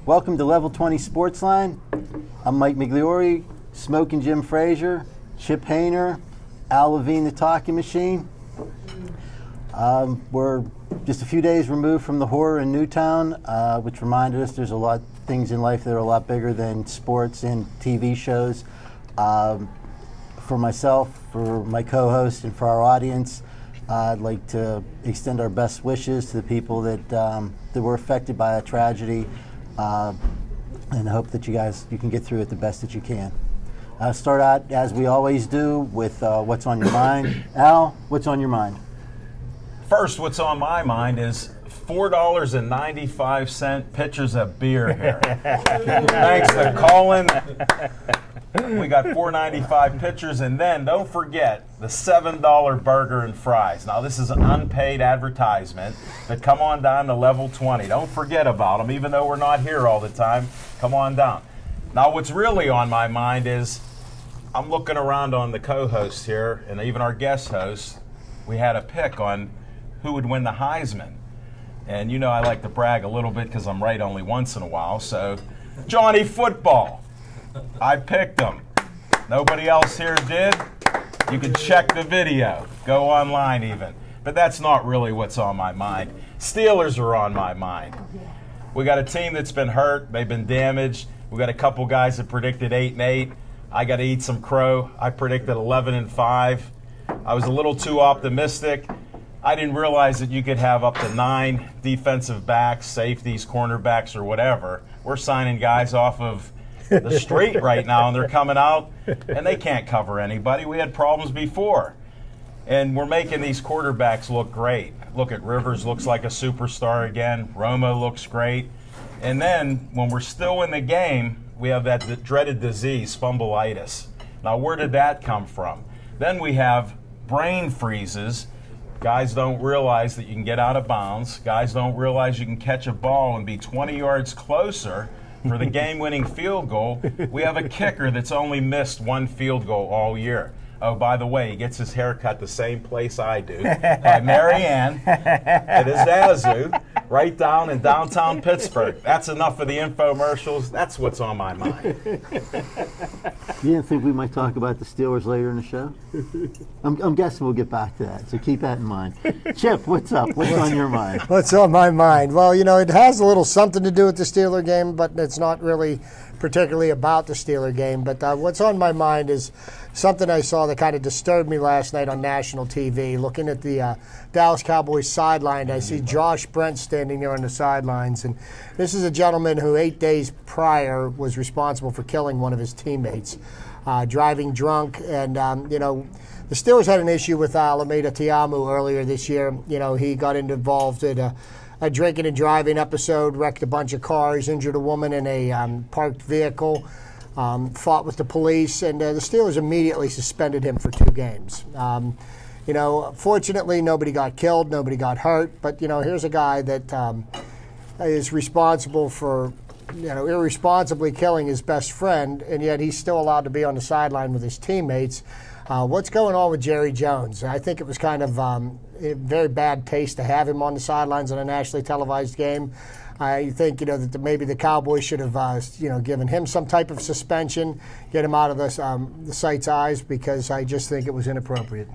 Welcome to Level 20 Sportsline. I'm Mike Migliore, Smoking Jim Frazier, Chip Hayner, Al Levine, the Talking Machine. We're just a few days removed from the horror in Newtown, which reminded us there's a lot of things in life that are a lot bigger than sports and TV shows. For myself, for my co-host, and for our audience, I'd like to extend our best wishes to the people that were affected by a tragedy, and hope that you can get through it the best that you can. Start out, as we always do, with what's on your mind. Al, what's on your mind? First, what's on my mind is $4.95 pitchers of beer here. Thanks to Colin. We got $4.95 pitchers, and then don't forget the $7 burger and fries. Now, this is an unpaid advertisement, but come on down to Level 20. Don't forget about them, even though we're not here all the time. Come on down. Now, what's really on my mind is I'm looking around on the co-hosts here, and even our guest hosts. We had a pick on who would win the Heisman. And you know I like to brag a little bit because I'm right only once in a while. So, Johnny Football. I picked him. Nobody else here did. You can check the video. Go online even. But that's not really what's on my mind. Steelers are on my mind. We got a team that's been hurt. They've been damaged. We got a couple guys that predicted 8-8. I got to eat some crow. I predicted 11-5. I was a little too optimistic. I didn't realize that you could have up to 9 defensive backs, safeties, cornerbacks, or whatever. We're signing guys off of the street right now, and they're coming out, and they can't cover anybody. We had problems before. And we're making these quarterbacks look great. Look at Rivers, looks like a superstar again. Romo looks great. And then, when we're still in the game, we have that dreaded disease, fumbleitis. Now, where did that come from? Then we have brain freezes. Guys don't realize that you can get out of bounds. Guys don't realize you can catch a ball and be 20 yards closer for the game-winning field goal. We have a kicker that's only missed 1 field goal all year. Oh, by the way, he gets his hair cut the same place I do, by Mary Ann at Zazu, right down in downtown Pittsburgh. That's enough for the infomercials. That's what's on my mind. You didn't think we might talk about the Steelers later in the show? I'm guessing we'll get back to that, so keep that in mind. Chip, what's up? What's on your mind? What's on my mind? Well, you know, it has a little something to do with the Steeler game, but it's not really particularly about the Steeler game. But what's on my mind is something I saw that kind of disturbed me last night on national TV. Looking at the Dallas Cowboys sideline, I see Josh Brent standing there on the sidelines. And this is a gentleman who 8 days prior was responsible for killing one of his teammates, driving drunk. And, you know, the Steelers had an issue with Alameda Tiamu earlier this year. You know, he got involved in a drinking and driving episode, wrecked a bunch of cars, injured a woman in a parked vehicle, fought with the police, and the Steelers immediately suspended him for 2 games. You know, fortunately, nobody got killed, nobody got hurt, but, you know, here's a guy that is responsible for, you know, irresponsibly killing his best friend, and yet he's still allowed to be on the sideline with his teammates. What's going on with Jerry Jones? I think it was kind of a very bad taste to have him on the sidelines in a nationally televised game. I think, you know, that maybe the Cowboys should have, you know, given him some type of suspension, get him out of the sight's eyes, because I just think it was inappropriate.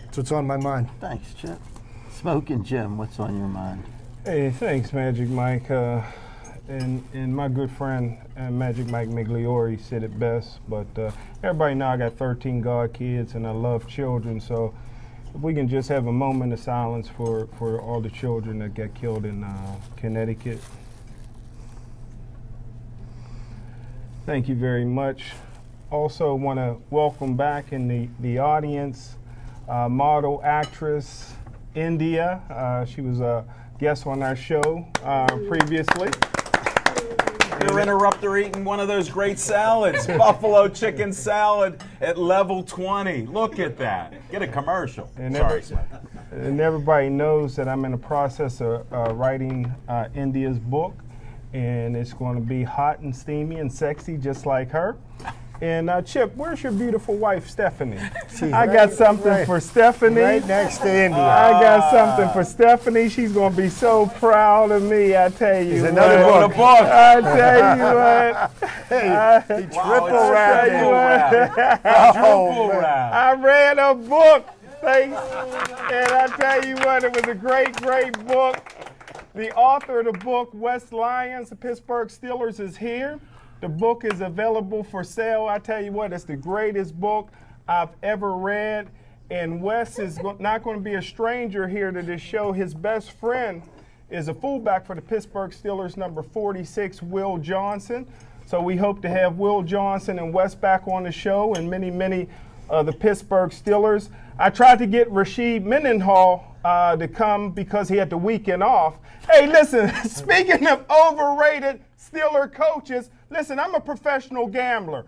That's what's on my mind. Thanks, Chip. Smoking Jim, what's on your mind? Hey, thanks, Magic Mike. And my good friend Magic Mike Migliore said it best, but everybody know I got 13 godkids and I love children, so if we can just have a moment of silence for all the children that got killed in Connecticut. Thank you very much. Also want to welcome back in the audience model actress India. She was a guest on our show previously. You're interrupter eating one of those great salads, buffalo chicken salad at Level 20. Look at that. Get a commercial. And Sorry. And everybody knows that I'm in the process of writing India's book, and it's going to be hot and steamy and sexy just like her. And Chip, where's your beautiful wife, Stephanie? I right- got something right- for Stephanie. Right next to India. I got something for Stephanie. She's going to be so proud of me, I tell you what. another book. The book. I tell you what. He triple wrapped Triple it. wrap. Oh, man. I read a book, and I tell you what, it was a great, great book. The author of the book, Wes Lyons, the Pittsburgh Steelers, is here. The book is available for sale. I tell you what, it's the greatest book I've ever read. And Wes is not going to be a stranger here to this show. His best friend is a fullback for the Pittsburgh Steelers, number 46, Will Johnson. So we hope to have Will Johnson and Wes back on the show, and many, many of the Pittsburgh Steelers. I tried to get Rashid Mendenhall to come because he had the weekend off. Hey, listen, speaking of overrated Steeler coaches, listen, I'm a professional gambler.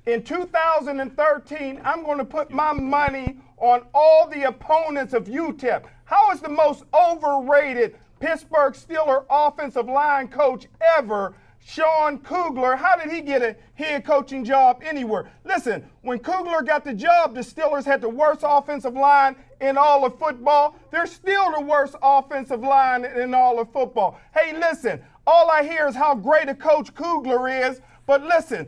In 2013, I'm going to put my money on all the opponents of UTEP. How is the most overrated Pittsburgh Steeler offensive line coach ever, Sean Kugler? How did he get a head coaching job anywhere? Listen, when Kugler got the job, the Steelers had the worst offensive line in all of football. They're still the worst offensive line in all of football. Hey, listen, all I hear is how great a coach Kugler is. But listen,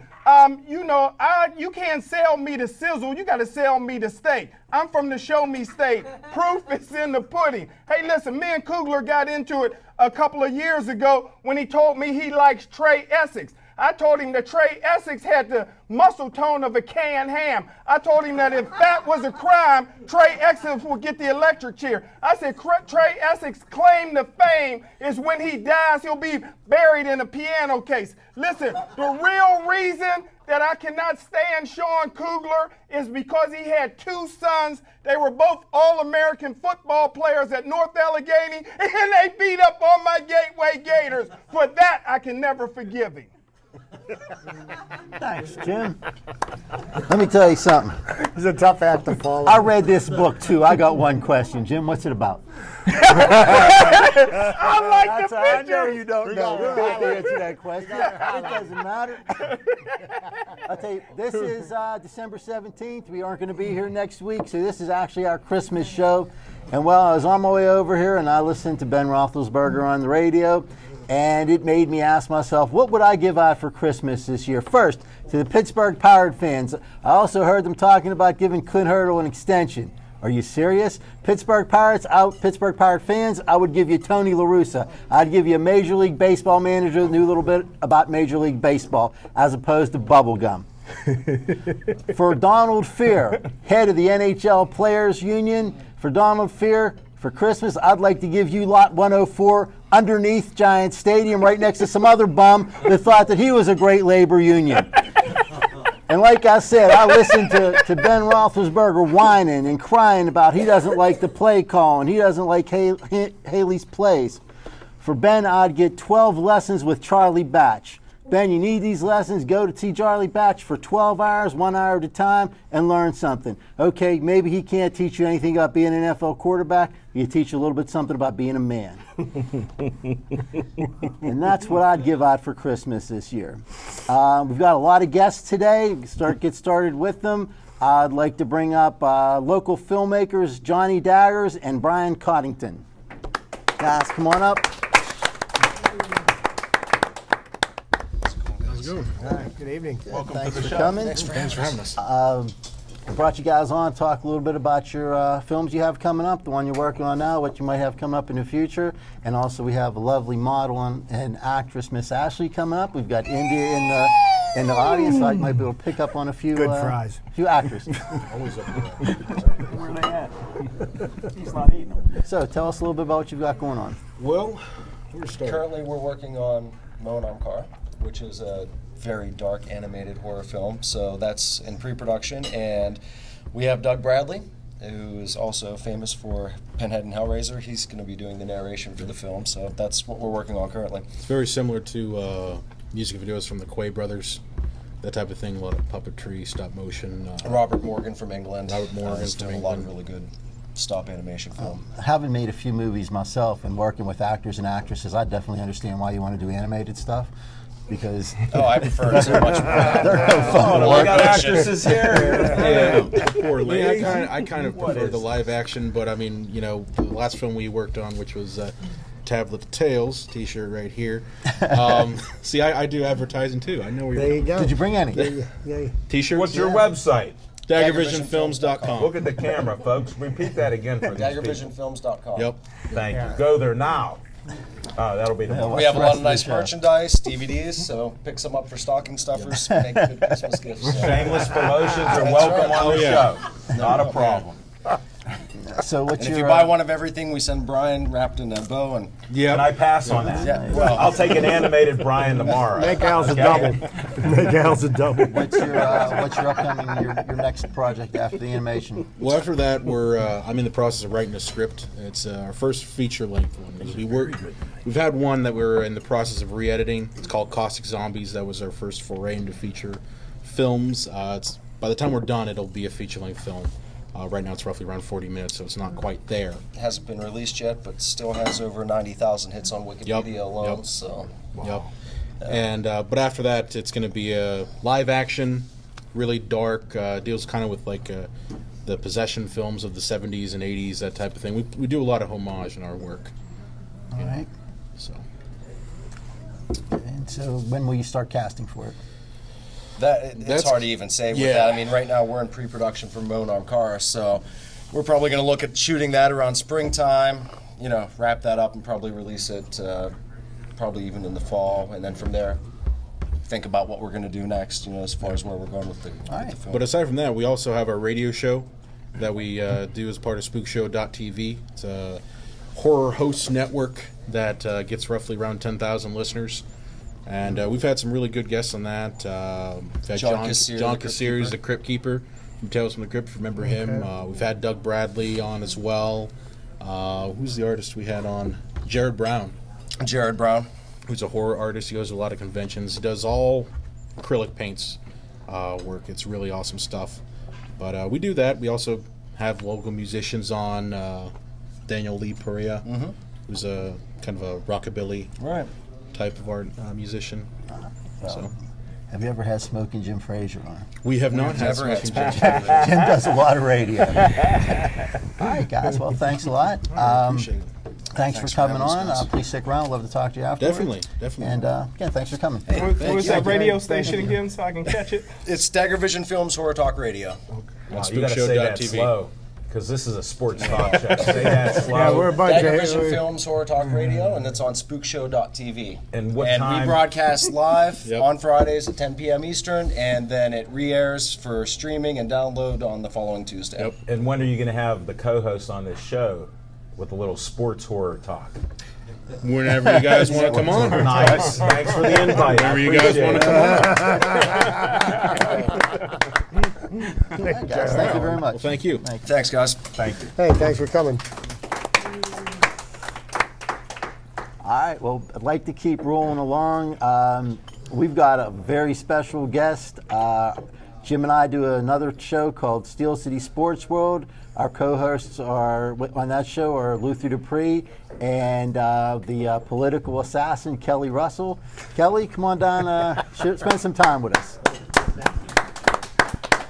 you can't sell me the sizzle. You got to sell me the steak. I'm from the show me state. Proof is in the pudding. Hey, listen, me and Kugler got into it a couple of years ago when he told me he likes Trey Essex. I told him that Trey Essex had the muscle tone of a canned ham. I told him that if that was a crime, Trey Essex would get the electric chair. I said Trey Essex' claim to fame is when he dies, he'll be buried in a piano case. Listen, the real reason that I cannot stand Sean Kugler is because he had two sons. They were both All-American football players at North Allegheny, and they beat up on my Gateway Gators. For that, I can never forgive him. Thanks, Jim. Let me tell you something. It's a tough act to follow. I read this book too. I got one question. Jim, what's it about? I like the I know picture. you don't know. We'll have to answer that question. It doesn't matter. I'll tell you, this is December 17th. We aren't going to be here next week, so this is actually our Christmas show. And well, I was on my way over here, and I listened to Ben Roethlisberger on the radio, and it made me ask myself, what would I give out for Christmas this year? First, to the Pittsburgh Pirate fans, I also heard them talking about giving Clint Hurdle an extension. Are you serious? Pittsburgh Pirate fans, I would give you Tony La Russa. I'd give you a Major League Baseball manager who knew a little bit about Major League Baseball, as opposed to bubblegum. For Donald Fear, head of the NHL Players Union, for Donald Fear, for Christmas, I'd like to give you Lot 104 underneath Giant Stadium right next to some other bum that thought that he was a great labor union. And like I said, I listened to Ben Roethlisberger whining and crying about he doesn't like the play call and he doesn't like Haley's plays. For Ben, I'd get 12 lessons with Charlie Batch. Ben, you need these lessons, go to see Charlie Batch for 12 hours, 1 hour at a time, and learn something. Okay, maybe he can't teach you anything about being an NFL quarterback, but you teach you a little bit something about being a man. And that's what I'd give out for Christmas this year. We've got a lot of guests today. Get started with them. I'd like to bring up local filmmakers Johnny Daggers and Brian Coddington. Guys, come on up. Good evening. Welcome Thanks to the for show. coming. Thanks for having us. I brought you guys on to talk a little bit about your films you have coming up, the one you're working on now, what you might have come up in the future, and also we have a lovely model and actress, Miss Ashley, coming up. We've got India in the audience, so I might be able to pick up on a few Good fries. few actresses. Always up there. Where are they at? He's not eating them. So tell us a little bit about what you've got going on. Well, we're starting. Currently, we're working on Moan Amkar, which is a very dark animated horror film. So that's in pre-production, and we have Doug Bradley, who is also famous for Pinhead and Hellraiser. He's going to be doing the narration for the film. So that's what we're working on currently. It's very similar to music videos from the Quay brothers, that type of thing. A lot of puppetry, stop motion. Robert Morgan from England. Robert Morgan is from doing a lot of England. really good stop animation film. Having made a few movies myself and working with actors and actresses, I definitely understand why you want to do animated stuff. because Oh, I prefer it so much more. they're no fun. Oh, we got actresses here. Yeah, poor lady. lady. I kind of What prefer is the live action, but I mean, you know, the last film we worked on, which was Tablet of Tales T-shirt right here. See, I do advertising too. I know where There you you're go. Did you bring any? Yeah. T-shirts. What's your website? Daggervisionfilms.com. Look at the camera, folks. Repeat that again for these people. Daggervisionfilms.com. Yep. Thank you. Go there now. That'll be the Yeah, We have a lot of nice Rest of the show. merchandise, DVDs, so pick some up for stocking stuffers, make good Christmas gifts. So. shameless promotions are welcome right. on the yeah. show. Not a problem. So what's And if your? you buy one of everything, we send Brian wrapped in a bow, and Can I pass on that? yeah, well, I'll take an animated Brian tomorrow. Make Al's a Okay? double. Make Al's a double. What's your upcoming your next project after the animation? Well, after that, I'm in the process of writing a script. It's our first feature-length one. We've had one that we're in the process of re-editing. It's called Caustic Zombies. That was our first foray into feature films. By the time we're done, it'll be a feature-length film. Right now, it's roughly around 40 minutes, so it's not quite there. it hasn't been released yet, but still has over 90,000 hits on Wikipedia alone. Yep. So Yep. And but after that, it's going to be a live action, really dark. Deals kind of with like the possession films of the 70s and 80s, that type of thing. We do a lot of homage in our work. All right. So And so when will you start casting for it? it's That's- hard to even say with yeah. that. I mean, right now we're in pre-production for Moan Armcara, so we're probably going to look at shooting that around springtime. You know, wrap that up and probably release it probably even in the fall, and then from there think about what we're going to do next. You know, as far as where we're going with the, right. with the film. But aside from that, we also have our radio show that we do as part of SpookShow.tv. It's a horror host network that gets roughly around 10,000 listeners. And we've had some really good guests on that. We've had John Kassir, John the Crypt Kassir is Keeper. the Crypt Keeper from Tales from the Crypt, if you remember him. We've had Doug Bradley on as well. Who's the artist we had on? Jared Brown, Jared Brown. who's a horror artist. He goes to a lot of conventions. He does all acrylic paints work. It's really awesome stuff. But we do that. We also have local musicians on. Daniel Lee Perea, who's a kind of a rockabilly Right. type of art musician. So Have you ever had Smoking Jim Frazier on? we have not had never had Smoking Smoking Jim. Jim does a lot of radio. All right, guys. Well, thanks a lot. Appreciate it. Thanks for for coming having us, on. guys. Please stick around. I'd love to talk to you afterwards. Definitely. And again, thanks for coming. What's that you. radio station again so I can catch it? It's Daggervision Films Horror Talk Radio. Wow, you got to say that SpookShow.tv. slow, because this is a sports talk show. Say that slow. Yeah, we're a bunch Daggervision of Films Horror Talk Radio, and it's on SpookShow.tv. And what And time? we broadcast live Yep. on Fridays at 10 p.m. Eastern, and then it re-airs for streaming and download on the following Tuesday. Yep. And when are you going to have the co-host on this show with a little sports horror talk? Whenever you guys want to come on. Nice. Thanks for the invite. Whenever you guys want to come on. All right, guys. Thank you very much. Well, thank you. Thanks, guys. Thank you. Hey, thanks for coming. All right, well, I'd like to keep rolling along. We've got a very special guest. Jim and I do another show called Steel City Sports World. Our co-hosts are on that show are Luther Dupree and the political assassin Kelly Russell. Kelly, come on down, spend some time with us.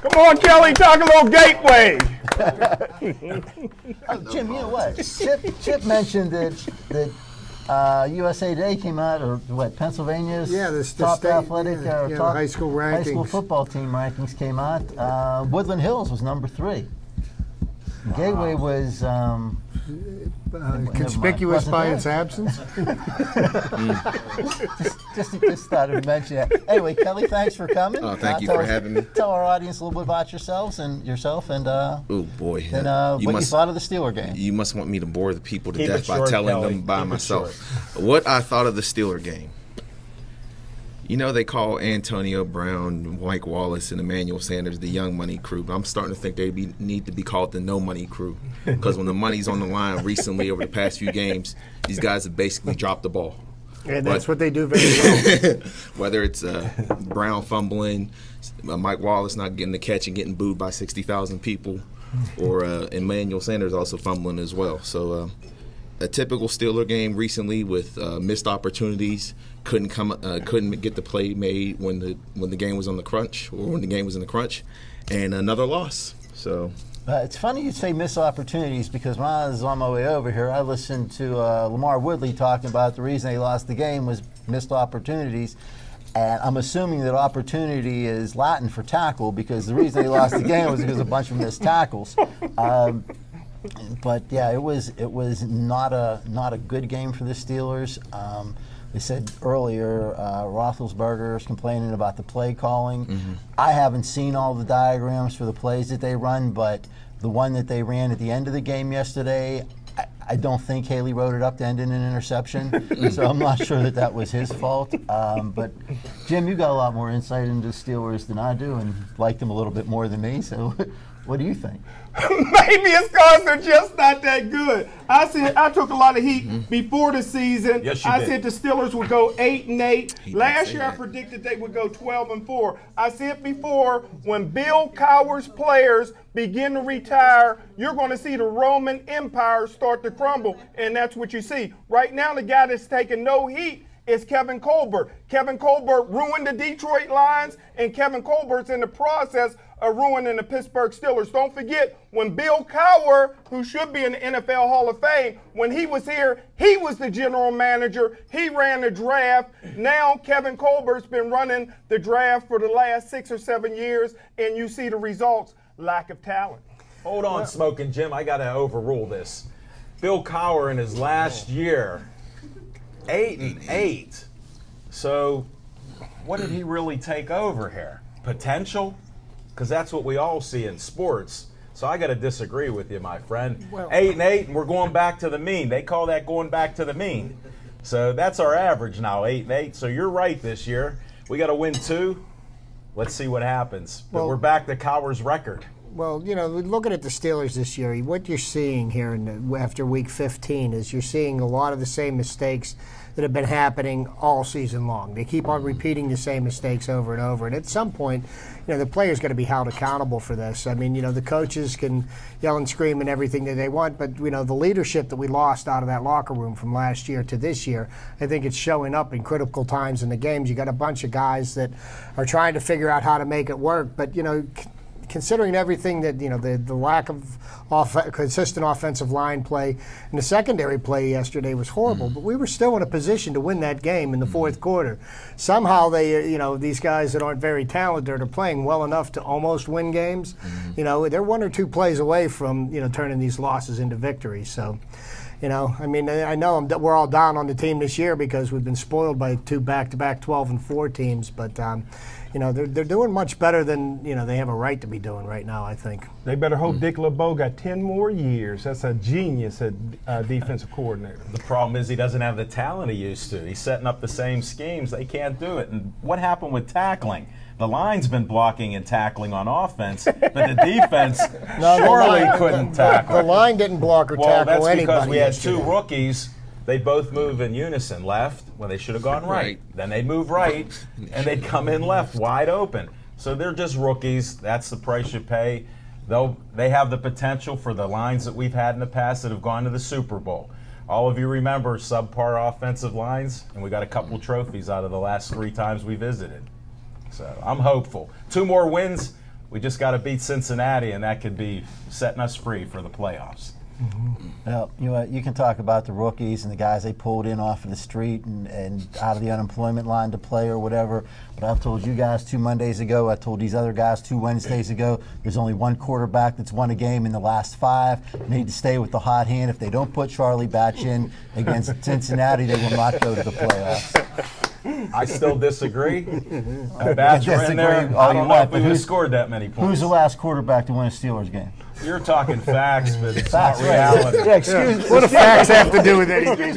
Come on, Kelly, talk a little Gateway. Oh, Jim, you know what? Chip mentioned that USA Today came out, or what? Pennsylvania's The top state, athletic, the top high school high school rankings. football team rankings came out. Woodland Hills was number 3. Gateway was Conspicuous Wasn't by there? its absence. just thought I'd mention that. Anyway, Kelly, thanks for coming. Oh, thank you tell for us- having me. Tell our audience a little bit about yourself and Oh boy! what you thought of the Steeler game. You must want me to bore the people to Keep death it by short, telling Kelly. them by Keep it myself. What I thought of the Steeler game. You know, they call Antonio Brown, Mike Wallace, and Emmanuel Sanders the Young Money Crew. But I'm starting to think they need to be called the No Money Crew, because when the money's on the line recently over the past few games, these guys have basically dropped the ball. And that's what they do very well. Whether it's Brown fumbling, Mike Wallace not getting the catch and getting booed by 60,000 people, or Emmanuel Sanders also fumbling as well. So a typical Steeler game recently with missed opportunities. Couldn't get the play made when the game was on the crunch, or when the game was in the crunch, and another loss. So it's funny you say missed opportunities, because when I was on my way over here, I listened to Lamar Woodley talking about the reason they lost the game was missed opportunities. And I'm assuming that opportunity is Latin for tackle, because the reason they lost the game was because of a bunch of missed tackles. But yeah, it was not a good game for the Steelers. They said earlier, Roethlisberger is complaining about the play calling. Mm-hmm. I haven't seen all the diagrams for the plays that they run, but the one that they ran at the end of the game yesterday, I don't think Haley wrote it up to end in an interception, so I'm not sure that was his fault. But Jim, you got a lot more insight into the Steelers than I do, and liked them a little bit more than me. So, what do you think? Maybe it's because they're just not that good. I took a lot of heat before the season. Yes, you I did. said the Steelers would go 8-8. Last year I predicted they would go 12-4. I said before, when Bill Cowher's players begin to retire, you're going to see the Roman Empire start to crumble, and that's what you see. Right now, the guy that's taking no heat is Kevin Colbert. Kevin Colbert ruined the Detroit Lions, and Kevin Colbert's in the process of ruining the Pittsburgh Steelers. Don't forget, when Bill Cowher, who should be in the NFL Hall of Fame, when he was here, he was the general manager. He ran the draft. Now Kevin Colbert's been running the draft for the last 6 or 7 years, and you see the results, lack of talent. Hold on, Smoking Jim. I got to overrule this. Bill Cowher in his last year, 8-8. So, what did he really take over here? Potential? Because that's what we all see in sports. So I got to disagree with you, my friend. 8-8, and we're going back to the mean. They call that going back to the mean. So that's our average now, 8-8. So you're right this year. We got to win 2. Let's see what happens. But we're back to Cowher's record. Well, looking at the Steelers this year, what you're seeing here after Week 15 is you're seeing a lot of the same mistakes that have been happening all season long. They keep on repeating the same mistakes over and over. And at some point, the players got to be held accountable for this. I mean, the coaches can yell and scream and everything that they want, but, the leadership that we lost out of that locker room from last year to this year, I think it's showing up in critical times in the games. You got a bunch of guys that are trying to figure out how to make it work, but, considering everything that, the lack of consistent offensive line play and the secondary play yesterday was horrible, but we were still in a position to win that game in the fourth quarter. Somehow they, these guys that aren't very talented are playing well enough to almost win games. They're 1 or 2 plays away from, turning these losses into victories. So, I know we're all down on the team this year because we've been spoiled by 2 back-to-back 12-4 teams, but they're doing much better than they have a right to be doing right now, I think. They better hope Dick LeBeau got 10 more years. That's a genius at defensive coordinator. The problem is he doesn't have the talent he used to. He's setting up the same schemes. They can't do it. And what happened with tackling? The line's been blocking and tackling on offense, but the defense surely couldn't tackle. The line didn't block or tackle anybody. Well, that's because we had yesterday. 2 rookies. They both move in unison, left when they should have gone right. Then they'd move right, and they'd come in left, wide open. So they're just rookies. That's the price you pay. They have the potential for the lines that we've had in the past that have gone to the Super Bowl. All of you remember subpar offensive lines, and we got a couple trophies out of the last 3 times we visited. So I'm hopeful. 2 more wins. We just got to beat Cincinnati, and that could be setting us free for the playoffs. Well, you can talk about the rookies and the guys they pulled in off of the street and out of the unemployment line to play or whatever. But I've told you guys 2 Mondays ago, I told these other guys 2 Wednesdays ago, there's only 1 quarterback that's won a game in the last 5. They need to stay with the hot hand. If they don't put Charlie Batch in against Cincinnati, they will not go to the playoffs. I still disagree. Batch in there. I don't know if we would have scored that many points. Who's the last quarterback to win a Steelers game? You're talking facts, but it's Facts, not right. reality. Yeah, excuse me. What do facts have to do with anything? It's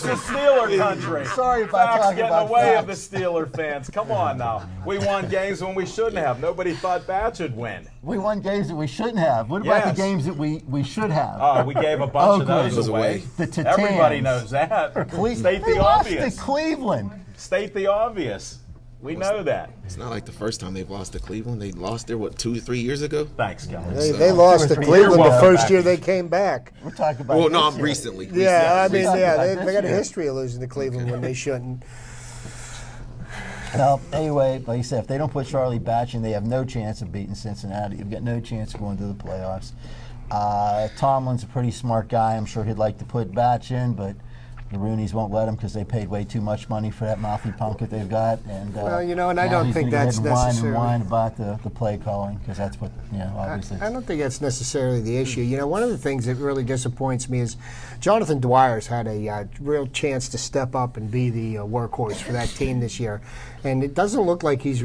the Steeler country. Sorry if I Facts talk get in about the way facts. of the Steeler fans. Come on now. We won games when we shouldn't have. Nobody thought Batch would win. We won games that we shouldn't have. What about the games that we should have? Oh, we gave a bunch of those away. The Titans. Everybody knows that. State They the lost obvious. to Cleveland. State the obvious. We know that. It's not like the first time they've lost to Cleveland. They lost there, what, 2 or 3 years ago? Thanks, Kelly. They lost to 2 or 3 Cleveland years the ago. first year they came back. We're talking about. Well, no, this year. recently. Yeah, I mean, recently. yeah, This they got a year. history of losing to Cleveland when they shouldn't. Well, anyway, like you said, if they don't put Charlie Batch in, they have no chance of beating Cincinnati. You've got no chance of going to the playoffs. Tomlin's a pretty smart guy. I'm sure he'd like to put Batch in, but the Roonies won't let him because they paid way too much money for that mouthy punk that they've got. And Well, you know, and I now don't he's think gonna that's get whine necessarily- and whine about the play calling because that's what, obviously. I don't think that's necessarily the issue. You know, one of the things that really disappoints me is Jonathan Dwyer's had a real chance to step up and be the workhorse for that team this year, and it doesn't look like he's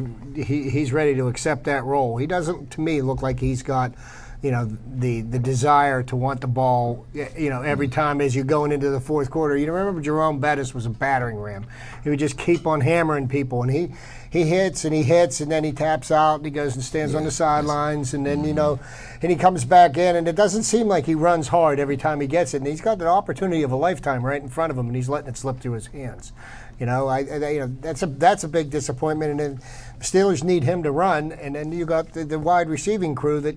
ready to accept that role. He doesn't, to me, look like he's got, the desire to want the ball, every time as you're going into the fourth quarter. You remember Jerome Bettis was a battering ram. He would just keep on hammering people, and he hits and he hits, and then he taps out and he goes and stands on the sidelines, and then, and he comes back in, and it doesn't seem like he runs hard every time he gets it, and he's got the opportunity of a lifetime right in front of him, and he's letting it slip through his hands. That's a big disappointment, and then the Steelers need him to run, and then you got the wide receiving crew that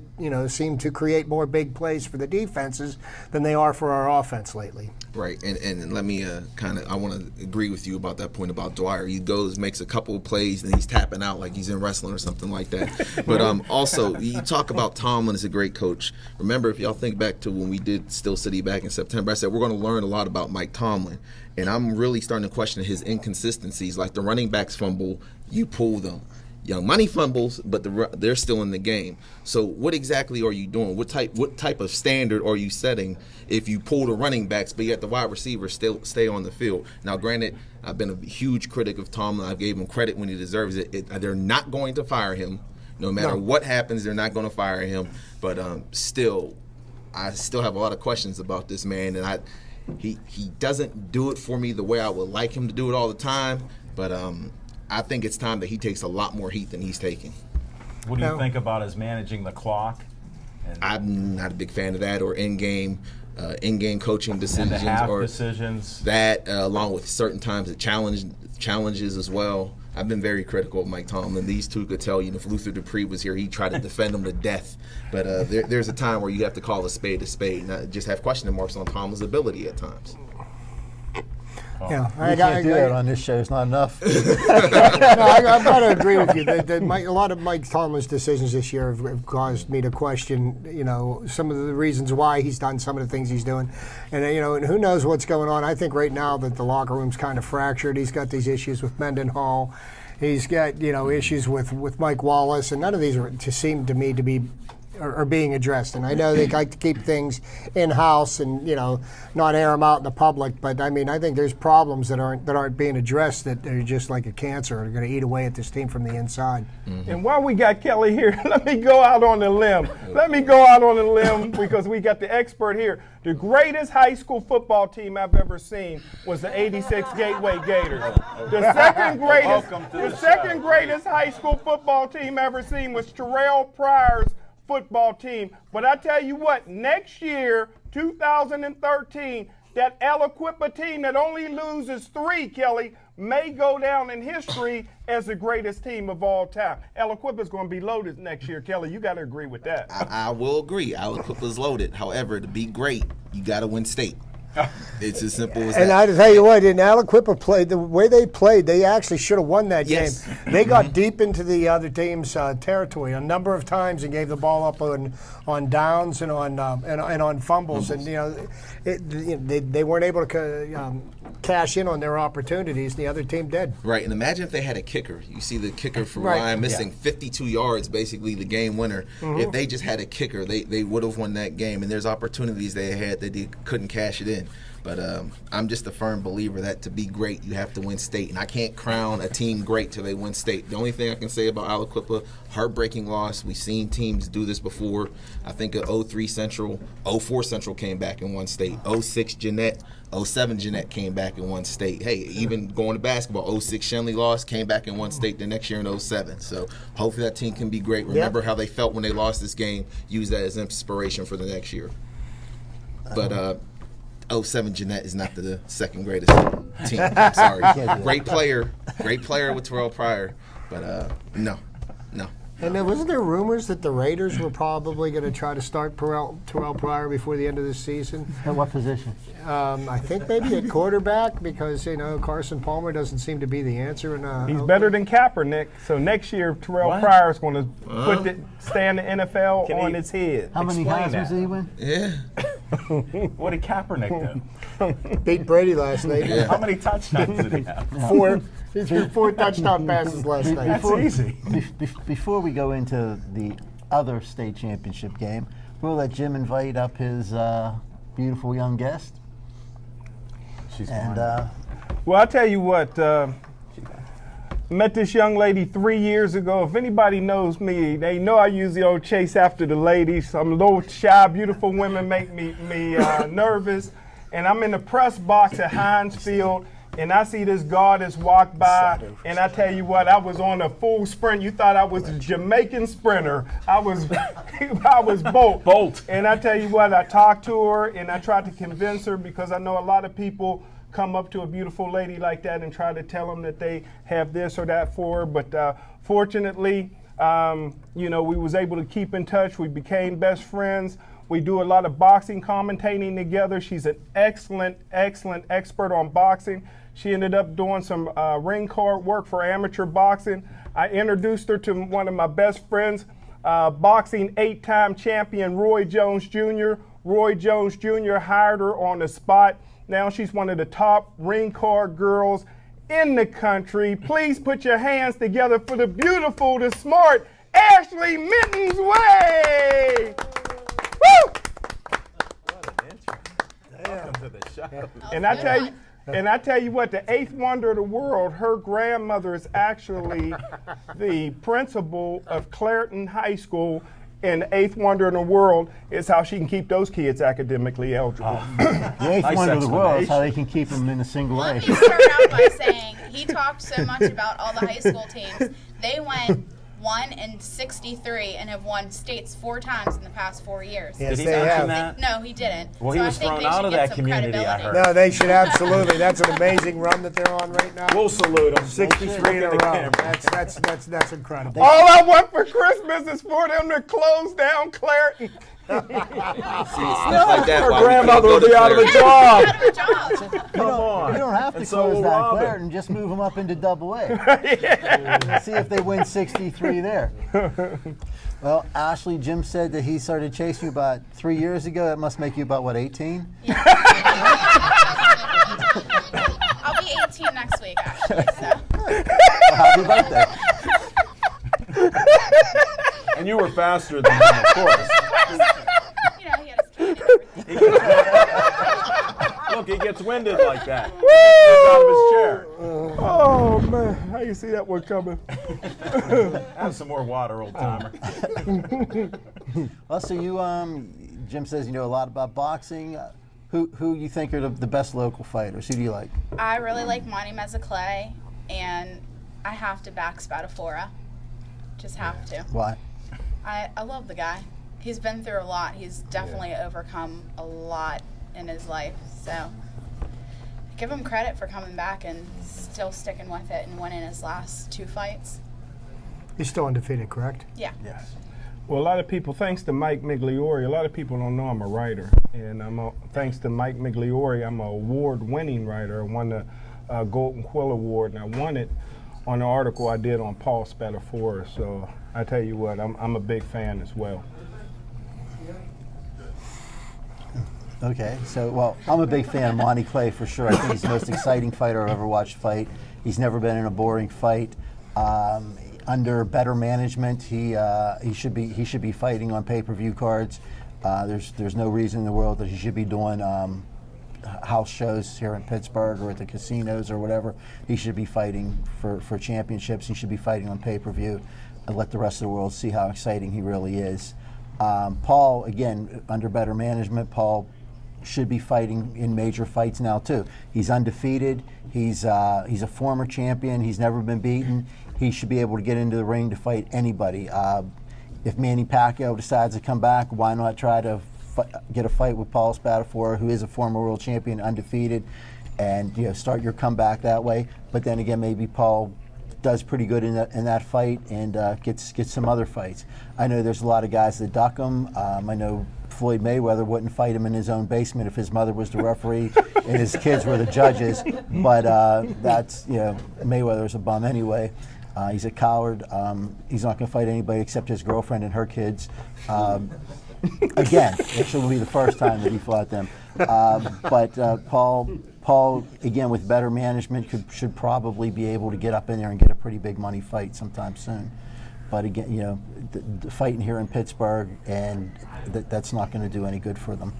seem to create more big plays for the defenses than they are for our offense lately. Right, and let me I want to agree with you about that point about Dwyer. He goes, makes a couple of plays, and he's tapping out like he's in wrestling or something like that. But also, you talk about Tomlin as a great coach. Remember, if y'all think back to when we did Steel City back in September, I said we're going to learn a lot about Mike Tomlin. And I'm really starting to question his inconsistencies. Like the running backs fumble, you pull them. Young Money fumbles, but they're still in the game. So what exactly are you doing? What type of standard are you setting if you pull the running backs, but yet the wide receivers still stay on the field? Now, granted, I've been a huge critic of Tomlin. I gave him credit when he deserves it. They're not going to fire him. No matter what happens, they're not going to fire him. But I still have a lot of questions about this man, and he doesn't do it for me the way I would like him to do it all the time. But I think it's time that he takes a lot more heat than he's taking. What do you think about his managing the clock? I'm not a big fan of that, or in-game coaching decisions, and the half or decisions. That, along with certain times the challenges as well. I've been very critical of Mike Tomlin. These two could tell you, if Luther Dupree was here, he'd try to defend him to death. But there's a time where you have to call a spade, not just have question marks on Tomlin's ability at times. Yeah, You can't do that on this show. It's not enough. I've got to agree with you. A lot of Mike Tomlin's decisions this year have caused me to question, some of the reasons why he's done some of the things he's doing, and and who knows what's going on. I think right now that the locker room's kind of fractured. He's got these issues with Mendenhall. He's got issues with Mike Wallace, and none of these seem to me to be are being addressed. And I know they like to keep things in-house and not air them out in the public, but I mean I think there's problems that aren't being addressed that are just like a cancer. They're going to eat away at this team from the inside. And while we got Kelly here, let me go out on a limb. Because we got the expert here. The greatest high school football team I've ever seen was the '86 Gateway Gators. The second greatest high school football team ever seen was Terrell Pryor's football team. But I tell you what, next year, 2013, that Aliquippa team that only loses 3, Kelly, may go down in history as the greatest team of all time. Aliquippa's going to be loaded next year, Kelly. You got to agree with that. I will agree. Aliquippa's loaded. However, to be great, you got to win state. It's as simple as that. And I tell you what, in Aliquippa played the way they played, they actually should have won that Yes. game. They got deep into the other team's territory a number of times and gave the ball up on downs and on fumbles. And they weren't able to cash in on their opportunities. The other team did. Right, and imagine if they had a kicker. You see the kicker from Right. Ryan missing 52 yards, basically the game winner. If they just had a kicker, they would have won that game. And there's opportunities they had that they couldn't cash it in. But I'm just a firm believer that to be great, you have to win state. And I can't crown a team great till they win state. The only thing I can say about Aliquippa, heartbreaking loss. We've seen teams do this before. I think of 03 Central, 04 Central came back and won state. 06 Jeanette, 07 Jeanette came back and won state. Hey, even going to basketball, 06 Shenley lost, came back and won state the next year in 07. So hopefully that team can be great. Remember how they felt when they lost this game. Use that as inspiration for the next year. But 07 Jeanette is not the second greatest. team. I'm sorry. Can't do that. Great player with Terrell Pryor, but no. And then wasn't there rumors that the Raiders were probably going to try to start Terrell Pryor before the end of this season? At what position? I think maybe at quarterback because, Carson Palmer doesn't seem to be the answer. He's better than Kaepernick. So next year, Terrell Pryor is going to stay in the NFL on his head. How many Explain Heisman's that. did he win? Yeah. What did Kaepernick do? Beat Brady last night. How many touchdowns did he have? 4. He threw 4 touchdown passes last night. That's easy. Before we go into the other state championship game, we'll let Jim invite up his beautiful young guest. She's And fine. Well, I'll tell you what. Met this young lady 3 years ago. If anybody knows me, they know I usually don't chase after the ladies. I'm a little shy. Beautiful women make me nervous. And I'm in the press box at Heinz Field, and I see this goddess walk by, and I tell you what, I was on a full sprint. You thought I was a Jamaican sprinter. I was Bolt. And I tell you what, I talked to her, and I tried to convince her because I know a lot of people come up to a beautiful lady like that and try to tell them that they have this or that for her. But fortunately, we was able to keep in touch. We became best friends. We do a lot of boxing commentating together. She's an excellent expert on boxing. She ended up doing some ring card work for amateur boxing. I introduced her to one of my best friends, boxing 8-time champion Roy Jones Jr. Roy Jones Jr. hired her on the spot. Now she's one of the top ring card girls in the country. Please put your hands together for the beautiful, the smart Ashley Mittens Way. Woo! What an intro. Welcome to the show. And I tell you what, the 8th wonder of the world, her grandmother is actually the principal of Clareton High School. And the 8th wonder in the world is how she can keep those kids academically eligible. The eighth Nice wonder of the world is how explanation. they can keep them in a single Let A. me start out by saying he talked so much about all the high school teams. They went 1-63 and have won states 4 times in the past 4 years. Yes, Did he they mention have. that? No, he didn't. Well, so he I was think thrown they out should of get that some community, I credibility. heard. No, they should absolutely. That's an amazing run that they're on right now. We'll salute him. 63 in a row. That's incredible. All I want for Christmas is for them to close down Clareton. Stuff like that. Her why we can't grandmother go will to be out of a Clareton. job. Out of a job. Come on. You don't have to And so close will down Robin. Clareton, just move them up into double A. See if they win 63 there. Well, Ashley, Jim said that he started chasing you about 3 years ago. That must make you about, what, 18? I'll be 18 next week, actually. So. Well, happy birthday. And you were faster than him, of course. He had his candy and everything. Look, he gets winded like that. He gets out of his chair. Oh, man. How you see that one coming? Have some more water, old timer. Well, so you, Jim says you know a lot about boxing. Who you think are the best local fighters? Who do you like? I really like Monty Mezzaclay, and I have to back Spadafora. Just have to. Why? I love the guy. He's been through a lot. He's definitely overcome a lot in his life. So give him credit for coming back and still sticking with it and winning his last 2 fights. He's still undefeated, correct? Yeah. Yes. Well, a lot of people, thanks to Mike Migliore, a lot of people don't know I'm a writer. And thanks to Mike Migliore, I'm an award-winning writer. I won the Golden Quill Award, and I won it on an article I did on Paul Spadafora. So I tell you what, I'm a big fan as well. Okay, so, well, I'm a big fan of Monty Clay for sure. I think he's the most exciting fighter I've ever watched fight. He's never been in a boring fight. Under better management, he should be fighting on pay-per-view cards. There's no reason in the world that he should be doing house shows here in Pittsburgh or at the casinos or whatever. He should be fighting for championships. He should be fighting on pay-per-view and let the rest of the world see how exciting he really is. Paul, again, under better management, Paul should be fighting in major fights now too. He's undefeated. He's a former champion. He's never been beaten. He should be able to get into the ring to fight anybody. If Manny Pacquiao decides to come back, why not try to get a fight with Paul Spadafora, who is a former world champion, undefeated? and start your comeback that way. But then again, maybe Paul does pretty good in that fight and gets some other fights. I know there's a lot of guys that duck him. I know Floyd Mayweather wouldn't fight him in his own basement if his mother was the referee and his kids were the judges. But that's Mayweather's a bum anyway. He's a coward. He's not going to fight anybody except his girlfriend and her kids. Again, this will be the first time that he fought them. But Paul, again, with better management, should probably be able to get up in there and get a pretty big money fight sometime soon. But again, the fighting here in Pittsburgh, and that's not going to do any good for them.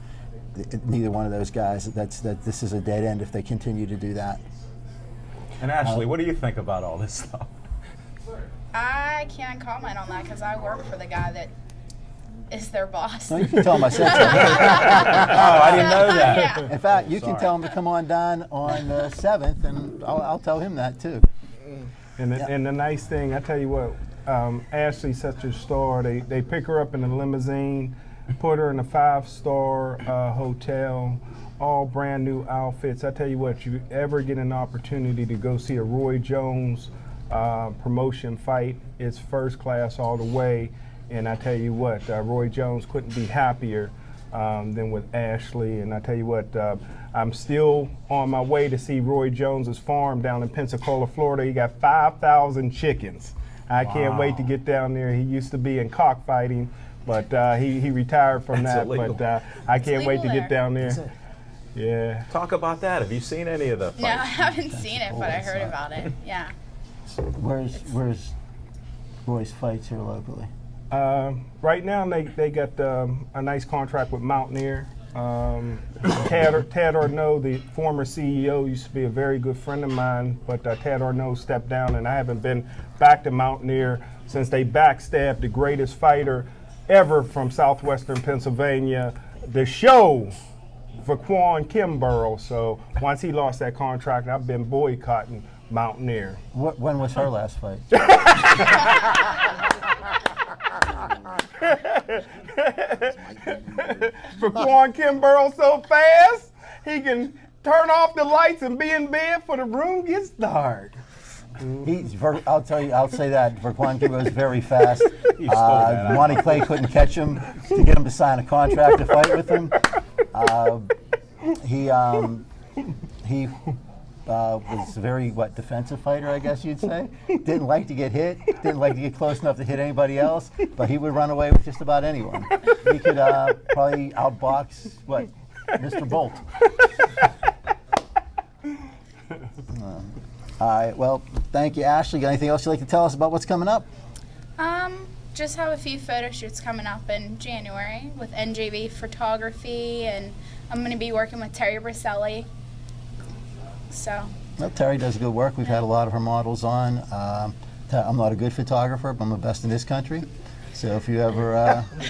Neither one of those guys. This is a dead end if they continue to do that. And Ashley, what do you think about all this stuff? I can't comment on that because I work for the guy that is their boss. No, you can tell him I said so. Oh, I didn't know that. Yeah. In fact, you can tell him to come on down on the 7th, and I'll tell him that too. And the nice thing, I tell you what, Ashley's such a star. They pick her up in a limousine, put her in a 5-star hotel, all brand new outfits. I tell you what, you ever get an opportunity to go see a Roy Jones promotion fight, it's first class all the way. And I tell you what, Roy Jones couldn't be happier than with Ashley. And I tell you what, I'm still on my way to see Roy Jones's farm down in Pensacola, Florida. He got 5,000 chickens. I can't wait to get down there. He used to be in cockfighting, but he retired from That's that. illegal. But I can't wait to get down there. Yeah. Talk about that. Have you seen any of the fights? No, I haven't seen it, but I heard about it. Yeah. Where's Roy's fights here locally? Right now, they got a nice contract with Mountaineer. Tad Arnaud, the former CEO, used to be a very good friend of mine, but Tad Arnaud stepped down, and I haven't been back to Mountaineer since they backstabbed the greatest fighter ever from southwestern Pennsylvania, the show, Vaquan Kimborough. So once he lost that contract, I've been boycotting Mountaineer. When was her last fight? Vaquan Kimborough so fast, he can turn off the lights and be in bed for the room gets dark. I'll tell you, I'll say that Vaquan Kimborough is very fast. You stole that. Monty Clay couldn't catch him to get him to sign a contract to fight with him. He was a very defensive fighter, I guess you'd say. Didn't like to get hit, didn't like to get close enough to hit anybody else, but he would run away with just about anyone. He could probably outbox Mr. Bolt. All right, well, thank you, Ashley. Got anything else you'd like to tell us about what's coming up? Just have a few photo shoots coming up in January with NJB Photography, and I'm going to be working with Terry Briselli. So. Well, Terry does good work. We've had a lot of her models on. I'm not a good photographer, but I'm the best in this country. So if you ever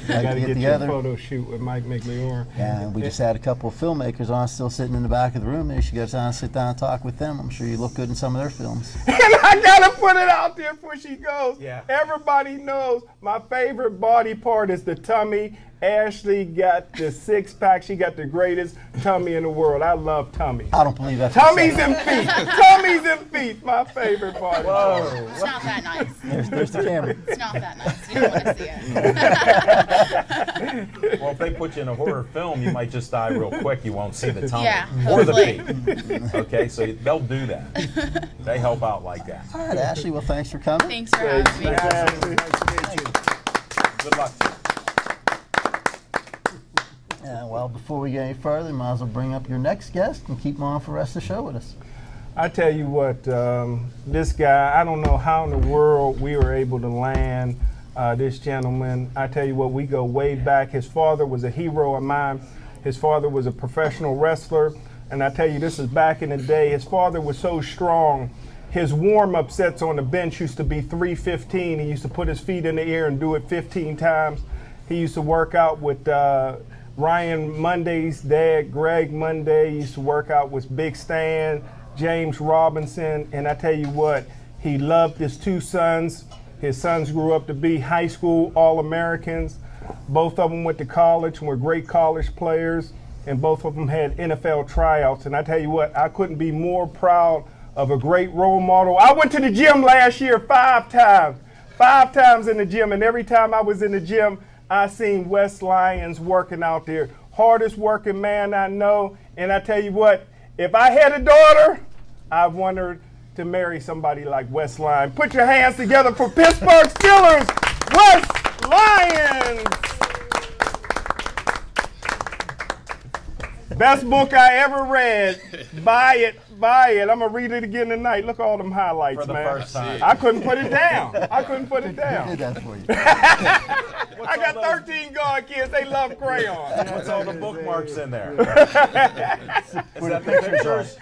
like to get together, your photo shoot with Mike Migliore. And we just had a couple of filmmakers on, still sitting in the back of the room. Maybe you should go down and sit down and talk with them. I'm sure you look good in some of their films. And I gotta put it out there before she goes. Yeah. Everybody knows my favorite body part is the tummy. Ashley got the 6-pack. She got the greatest tummy in the world. I love tummy. I don't believe that. Tummies and feet. Tummies and feet. My favorite body. Whoa. It's not that nice. There's the camera. It's not that nice. You don't want to see it. Well, if they put you in a horror film, you might just die real quick. You won't see the tummy Yeah, or the hopefully. feet. Okay, so they'll do that. They help out like that. All right, Ashley. Well, thanks for coming. Thanks for having me. Good luck to you. Well, before we get any further, might as well bring up your next guest and keep him on for the rest of the show with us. I tell you what, this guy, I don't know how in the world we were able to land this gentleman. I tell you what, we go way back. His father was a hero of mine. His father was a professional wrestler. And I tell you, this is back in the day. His father was so strong. His warm-up sets on the bench used to be 315. He used to put his feet in the air and do it 15 times. He used to work out with Ryan Monday's dad, Greg Monday. He used to work out with Big Stan, James Robinson. And I tell you what, he loved his two sons. His sons grew up to be high school All-Americans. Both of them went to college and were great college players. and both of them had NFL tryouts. And I tell you what, I couldn't be more proud of a great role model. I went to the gym last year 5 times in the gym, and every time I was in the gym, I seen Wes Lyons working out there. Hardest working man I know. And I tell you what, if I had a daughter, I want her to marry somebody like Wes Lyons. Put your hands together for Pittsburgh Steelers, Wes Lyons. Best book I ever read. Buy it. I'm going to read it again tonight. Look at all them highlights, For the man. first time. I couldn't put it down. I couldn't put it Who down. did that for you? I got 13 God kids. They love crayons. What's all the bookmarks in there? Is that the pictures?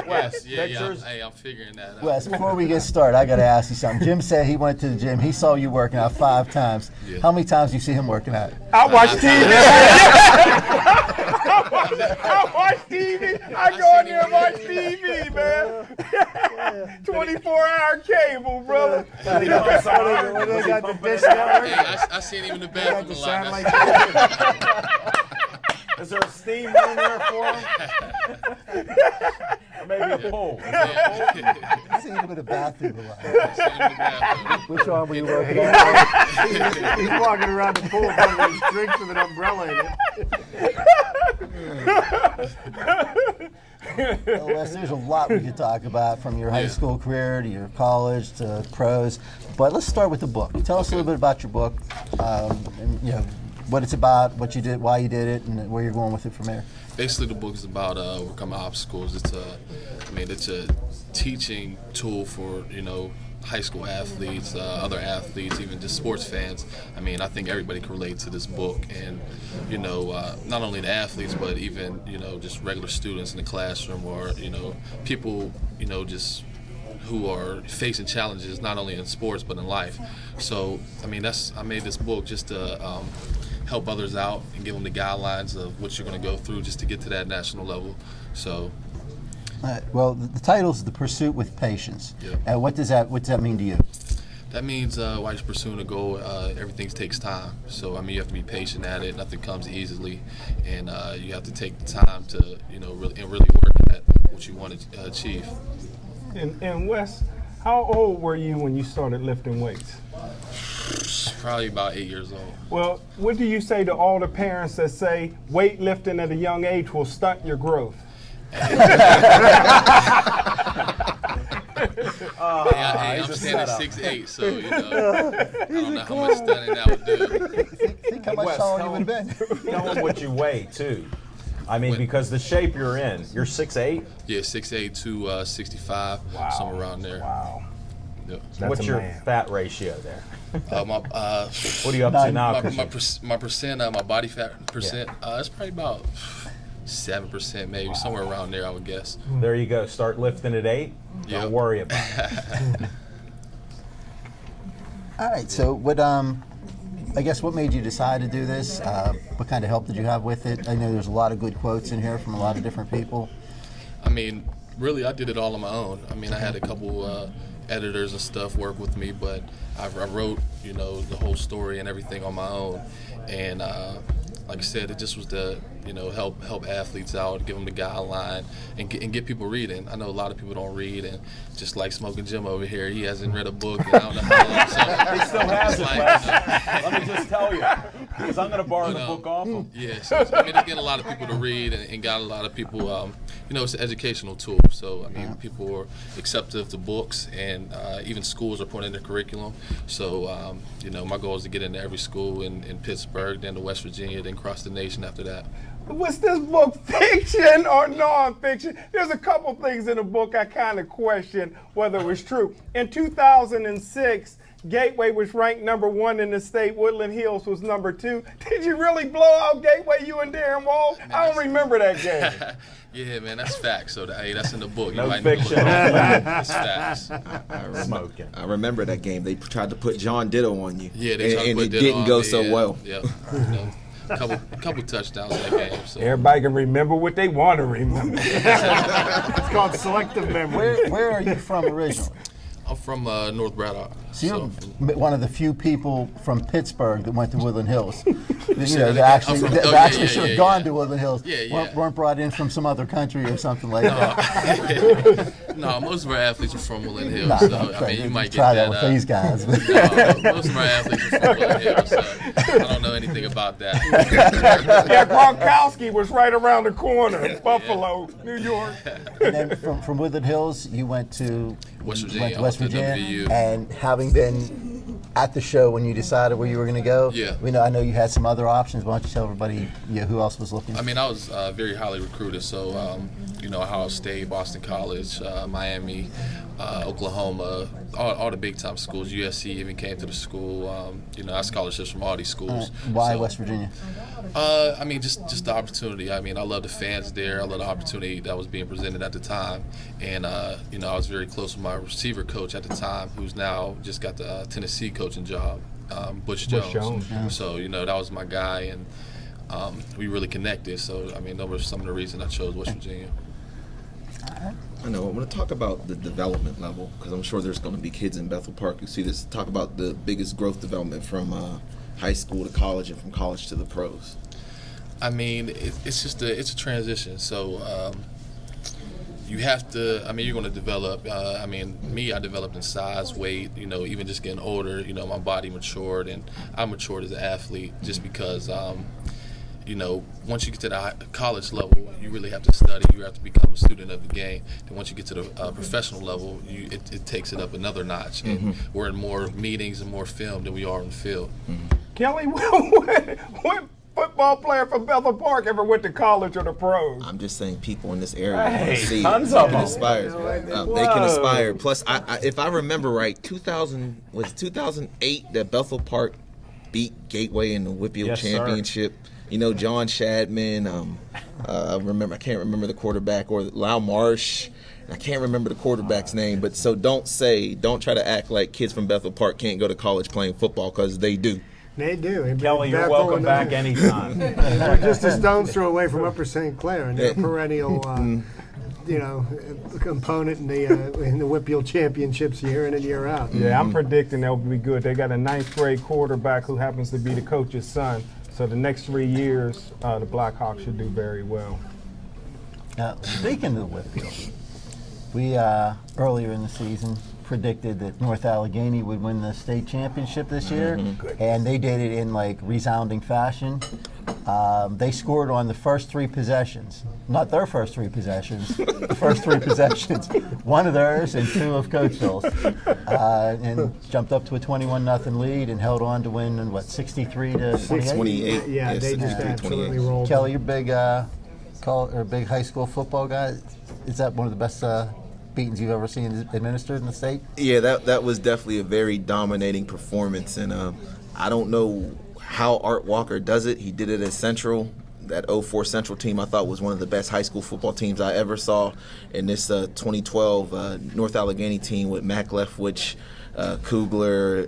Wes, Yeah, pictures? hey, I'm figuring that out. Wes, before we get started, I got to ask you something. Jim said he went to the gym. He saw you working out 5 times. Yeah. How many times do you see him working out? I watch TV. I watch TV. I go in there and watch TV, man. 24-hour cable, brother. When they got the dish network. Hey, I seen him in the bathroom a lot. Like Is there a steam room there for him? Or maybe a pool? I've seen him in the bathroom a lot. Which one were you working on? He's walking around the pool with his drinks with an umbrella in it. Well, Wes, there's a lot we could talk about, from your high school career to your college to pros. But let's start with the book. Tell us a little bit about your book, and what it's about, what you did, why you did it, and where you're going with it from there. Basically, the book is about overcoming obstacles. It's a teaching tool for high school athletes, other athletes, even just sports fans. I mean, I think everybody can relate to this book, and not only the athletes, but even just regular students in the classroom, or people just who are facing challenges not only in sports but in life. So I mean, I made this book just to help others out and give them the guidelines of what you're going to go through just to get to that national level. So. All right, well, the title is The Pursuit with Patience. Yeah. What does that mean to you? That means while you're pursuing a goal, everything takes time. So I mean, you have to be patient at it. Nothing comes easily, and you have to take the time to really work at what you want to achieve. And Wes, how old were you when you started lifting weights? Probably about 8 years old. Well, what do you say to all the parents that say weightlifting at a young age will stunt your growth? I'm standing 6'8", so I don't know how much stunning that would do. Think how much taller you would have been. Tell them what you weigh, too. I mean, because the shape you're in, you're 6'8"? Yeah, 6'8" to 65, somewhere around there. Wow. Yep. What's your fat ratio there? What are you up to now? My percent, my body fat percent, it's probably about 7%, maybe somewhere around there, I would guess. There you go. Start lifting at 8. Don't worry about it. All right. So, what made you decide to do this? What kind of help did you have with it? I know there's a lot of good quotes in here from a lot of different people. I mean, really, I did it all on my own. I mean, I had a couple editors and stuff work with me, but I wrote, the whole story and everything on my own. And like I said, it just was to, help athletes out, give them the guideline, and get people reading. I know a lot of people don't read, and just like Smoking Jim over here, he hasn't read a book in I don't know how long. So he still has it, let me just tell you, because I'm going to borrow the book off him. Yeah, so I mean, it's getting a lot of people to read, and got a lot of people, it's an educational tool. So, I mean, people are acceptive to books, and even schools are putting in their curriculum. So, my goal is to get into every school in Pittsburgh, then to West Virginia, then cross the nation after that. Was this book fiction or non-fiction? There's a couple things in the book I kind of question whether it was true. In 2006, Gateway was ranked #1 in the state. Woodland Hills was #2. Did you really blow out Gateway, you and Darren Wall? I don't remember that game. Yeah, man, that's facts. So that's in the book. No you might fiction. That's facts. Smoking. I remember that game. They tried to put John Ditto on you. Yeah, they tried to and put it Ditto didn't on go me, so well. Yeah. Couple touchdowns in that game. So. Everybody can remember what they want to remember. It's called selective memory. Where are you from originally? I'm from North Braddock. So you're one of the few people from Pittsburgh that went to Woodland Hills. They I'm actually should have gone to Woodland Hills. Yeah. Weren't brought in from some other country or something like that. No, most of our athletes are from Woodland Hills. Nah, So, I mean, you might try get that with these guys. No, most of our athletes are from Woodland Hills, so I don't know anything about that. Yeah, Gronkowski was right around the corner. Buffalo, New York. And then from Woodland Hills, you went to West Virginia. Went to West I went to Virginia, WVU. and having been at the show when you decided where you were going to go, Yeah. I know you had some other options. Why don't you tell everybody who else was looking? I mean, I was very highly recruited. So, Ohio State, Boston College, Miami, Oklahoma, all the big time schools. USC even came to the school. I had scholarships from all these schools. Why So, West Virginia? I mean, just the opportunity. I mean, I love the fans there. I love the opportunity that was being presented at the time. And, I was very close with my receiver coach at the time, who's now just got the Tennessee coaching job, Butch Jones. Yeah. So, that was my guy, and we really connected. So, I mean, those were some of the reasons I chose West Virginia. I know. I want to talk about the development level because I'm sure there's going to be kids in Bethel Park who see this. Talk about the biggest growth development from high school to college and from college to the pros. I mean, it's just it's a transition. So you have to. I mean, you're going to develop. I developed in size, weight. Even just getting older. My body matured, and I matured as an athlete just because. Once you get to the college level, you really have to study. You have to become a student of the game. And once you get to the professional level, it takes it up another notch. And we're in more meetings and more film than we are in the field. Kelly, what football player from Bethel Park ever went to college or the pros? I'm just saying people in this area want to see tons it. of They them. can aspire. They can aspire. Plus, if I remember right, 2008 that Bethel Park beat Gateway in the Whippeal Yes, sir. Championship. John Shadman. I can't remember the quarterback, or Lau Marsh. I can't remember the quarterback's name. But so don't try to act like kids from Bethel Park can't go to college playing football, because they do. They do. And Kelly, you're Bethel welcome and back anytime. We're just a stone's throw away from Upper St. Clair, and they're a perennial, component in the Whippeal Championships year in and year out. Yeah, I'm predicting they'll be good. They got a 9th grade quarterback who happens to be the coach's son. So the next 3 years, the Blackhawks should do very well. Now, speaking of Whitfield, we earlier in the season predicted that North Allegheny would win the state championship this year, and they did it in resounding fashion. They scored on the first 3 possessions, not their first 3 possessions, the first 3 possessions, 1 of theirs and 2 of Coachville's, and jumped up to a 21-0 lead and held on to win in 63 to 28. 28. Yeah, Yes, they just 63, absolutely 28. rolled. Kelly, you're a big high school football guy. Is that one of the best beatings you've ever seen administered in the state? Yeah, that was definitely a very dominating performance, and I don't know how Art Walker does it. He did it at Central. That 04 Central team I thought was one of the best high school football teams I ever saw. And this 2012 North Allegheny team with Mac Leftwich, Kugler,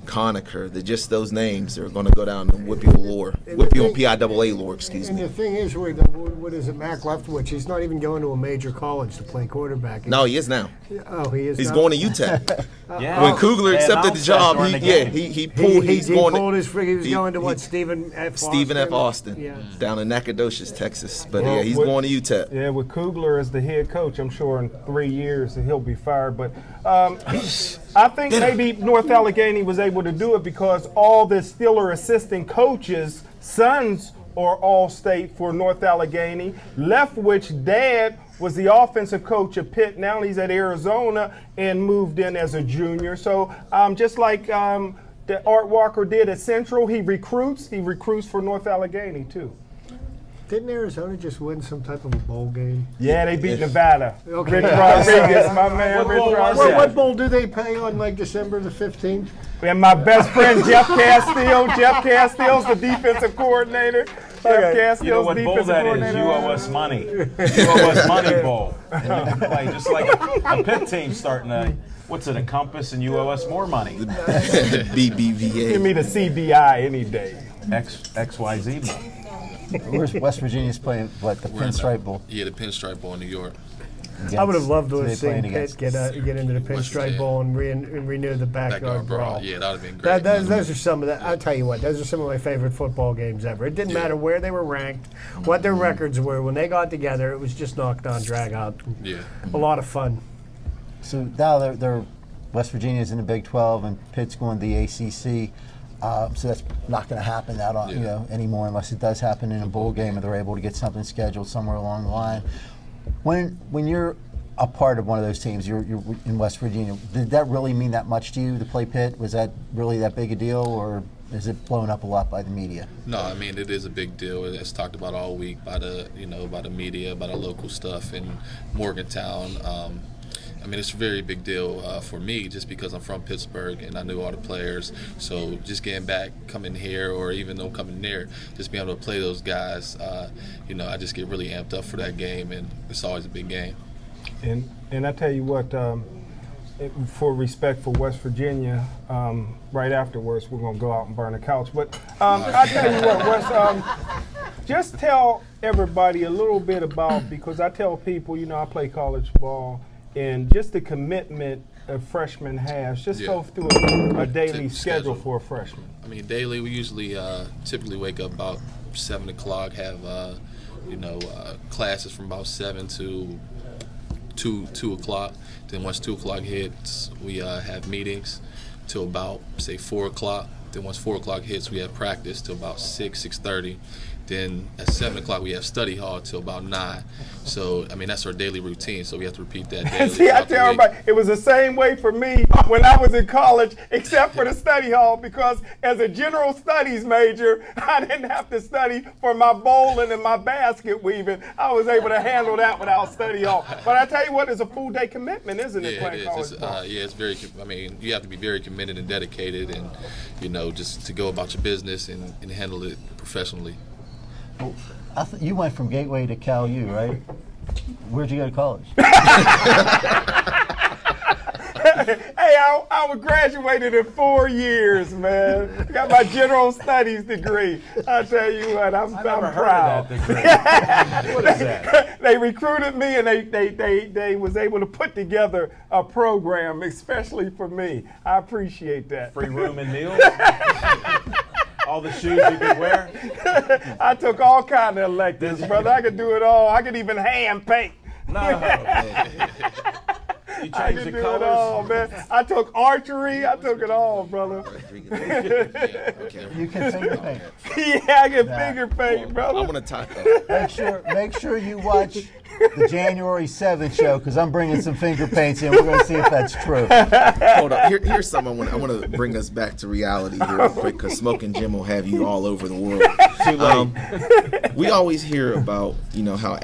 Conacher, those names are going to go down in Whippeal lore. Whippeal and PIAA lore, excuse And me. the thing is, what is it, Mac Leftwich? He's not even going to a major college to play quarterback. No, he is now. Oh, he is. He's now? going to UTEP. Yeah. When Kugler They accepted the announced that job, during the he game. pulled. He He's going. pulled his. He was he- going to what? he- Stephen F. Stephen F. Austin, Yeah. down in Nacogdoches, Texas. But Well, yeah, he's what- going to UTEP. Yeah, with Kugler as the head coach, I'm sure in 3 years he'll be fired. But I think maybe North Allegheny was able to do it because all the Steeler assistant coaches' sons are all state for North Allegheny. Leftwich dad was the offensive coach at Pitt. Now he's at Arizona and moved in as a junior. So just like that Art Walker did at Central, he recruits for North Allegheny too. Didn't Arizona just win some type of a bowl game? Yeah, they beat Nevada. Okay. Rich Rodriguez, my man, What Rich bowl was Rodriguez. that? What bowl do they pay on December the 15th? And my best friend Jeff Castile. Jeff Castile's the defensive coordinator. Jeff Castile's You know what bowl defensive that is? coordinator. You owe us money. You owe us money bowl. And you can play just like a Pitt team starting a Compass, and you owe us more money. BBVA. Give me the CBI any day. XYZ bowl. Where's West Virginia's playing? What, the We're in Pinstripe Bowl? Yeah, the Pinstripe Bowl in New York. I would have loved to so have they're playing seen Pitt against get into the West Pinstripe Virginia. Bowl and renew the backyard brawl. Yeah, that would have been great. Those are some of the. I'll tell you what. Those are some of my favorite football games ever. It didn't matter where they were ranked, what their records were. When they got together, it was just knocked on, drag out. Yeah. A lot of fun. So now they're West Virginia's in the Big 12 and Pitt's going to the ACC. So that's not going to happen anymore unless it does happen in a bowl game and they're able to get something scheduled somewhere along the line. When you're a part of one of those teams, you're in West Virginia, did that really mean that much to you to play Pitt? Was that really that big a deal, or is it blown up a lot by the media? No, I mean it is a big deal. It's talked about all week by the by the media, by the local stuff in Morgantown. I mean, it's a very big deal for me just because I'm from Pittsburgh and I knew all the players. So just getting back, coming here, or even though coming there, just being able to play those guys, I just get really amped up for that game, and it's always a big game. And I tell you what, for respect for West Virginia, right afterwards we're going to go out and burn a couch. But I tell you what, Wes, just tell everybody a little bit about, because I tell people, I play college ball, and just the commitment a freshman has. Just go through a daily schedule for a freshman. I mean, daily we usually typically wake up about 7 o'clock, have classes from about 7 to 2 o'clock. Then once 2 o'clock hits, we have meetings till about, say, 4 o'clock. Then once 4 o'clock hits, we have practice till about 6:30. Then at 7 o'clock, we have study hall till about 9. So, I mean, that's our daily routine. So we have to repeat that daily. See, I tell everybody, it was the same way for me when I was in college, except for the study hall, because as a general studies major, I didn't have to study for my bowling and my basket weaving. I was able to handle that without study hall. But I tell you what, it's a full day commitment, isn't it? Yeah, it is. It's very. I mean, you have to be very committed and dedicated, and just to go about your business and handle it professionally. Well, you went from Gateway to Cal U, right? Where'd you go to college? Hey, I was graduated in 4 years, man. I got my general studies degree. I tell you what, I'm proud. Heard of that degree. What is that? They recruited me, and they was able to put together a program, especially for me. I appreciate that. Free room and meals? All the shoes you could wear? I took all kind of electives, brother. I could do it all. I could even hand paint. No. You I changed could the do it all, colors? man. I took archery. I took it all, brother. You can finger paint. Yeah, I can finger paint, brother. I want to talk. Make sure you watch the January 7th show, because I'm bringing some finger paints in. We're going to see if that's true. Hold on. Here's something I want to bring us back to reality here real quick, because Smoking Jim will have you all over the world. Too late. We always hear about how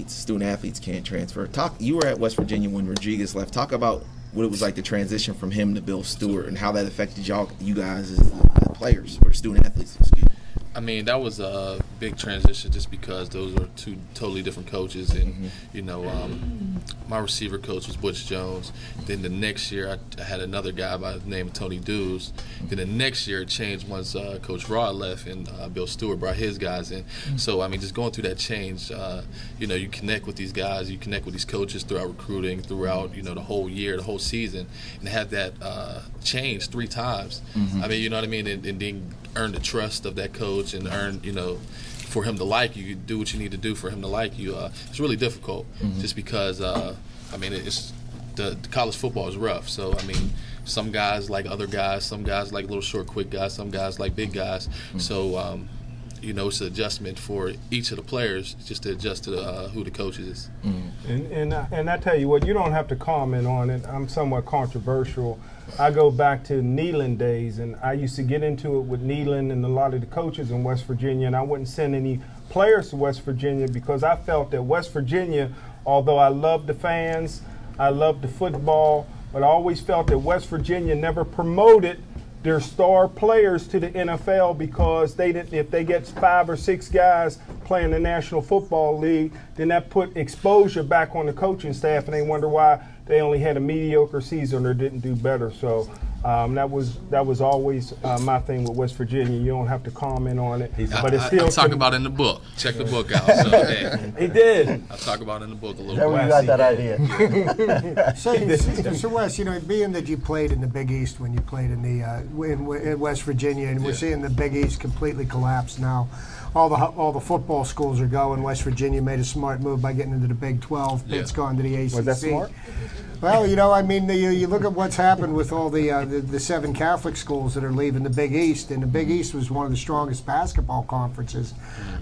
student athletes can't transfer. You were at West Virginia when Rodriguez left. Talk about what it was like to transition from him to Bill Stewart, and how that affected you guys as the players, or student athletes. Excuse me. I mean, that was a big transition just because those are two totally different coaches. And, my receiver coach was Butch Jones. Then the next year, I had another guy by the name of Tony Dews. Then the next year, it changed once Coach Rod left and Bill Stewart brought his guys in. So, I mean, just going through that change, you connect with these guys, you connect with these coaches throughout recruiting, throughout, the whole year, the whole season, and have that change 3 times. I mean, you know what I mean? And then earn the trust of that coach and earn, for him to like you, do what you need to do for him to like you. It's really difficult just because, I mean, it's the college football is rough. So, I mean, some guys like other guys, some guys like little short, quick guys, some guys like big guys. So, it's an adjustment for each of the players just to adjust to who the coach is. And I tell you what, you don't have to comment on it. I'm somewhat controversial. I go back to Neyland days, and I used to get into it with Neyland and a lot of the coaches in West Virginia, and I wouldn't send any players to West Virginia because I felt that West Virginia, although I loved the fans, I loved the football, but I always felt that West Virginia never promoted their star players to the NFL because if they get 5 or 6 guys playing the National Football League, then that put exposure back on the coaching staff, and they wonder why they only had a mediocre season or didn't do better. So That was always my thing with West Virginia. You don't have to comment on it, but it's I still talk about it in the book. Check the book out. So, hey, He did. I talk about it in the book a little There bit. we got that idea. So Wes, you know, being that you played in the Big East when you played in the in West Virginia, and we're seeing the Big East completely collapse now. All the football schools are going. West Virginia made a smart move by getting into the Big 12. Pitt's gone to the ACC. Was that smart? Well, you know, I mean, you look at what's happened with all the 7 Catholic schools that are leaving the Big East, and the Big East was one of the strongest basketball conferences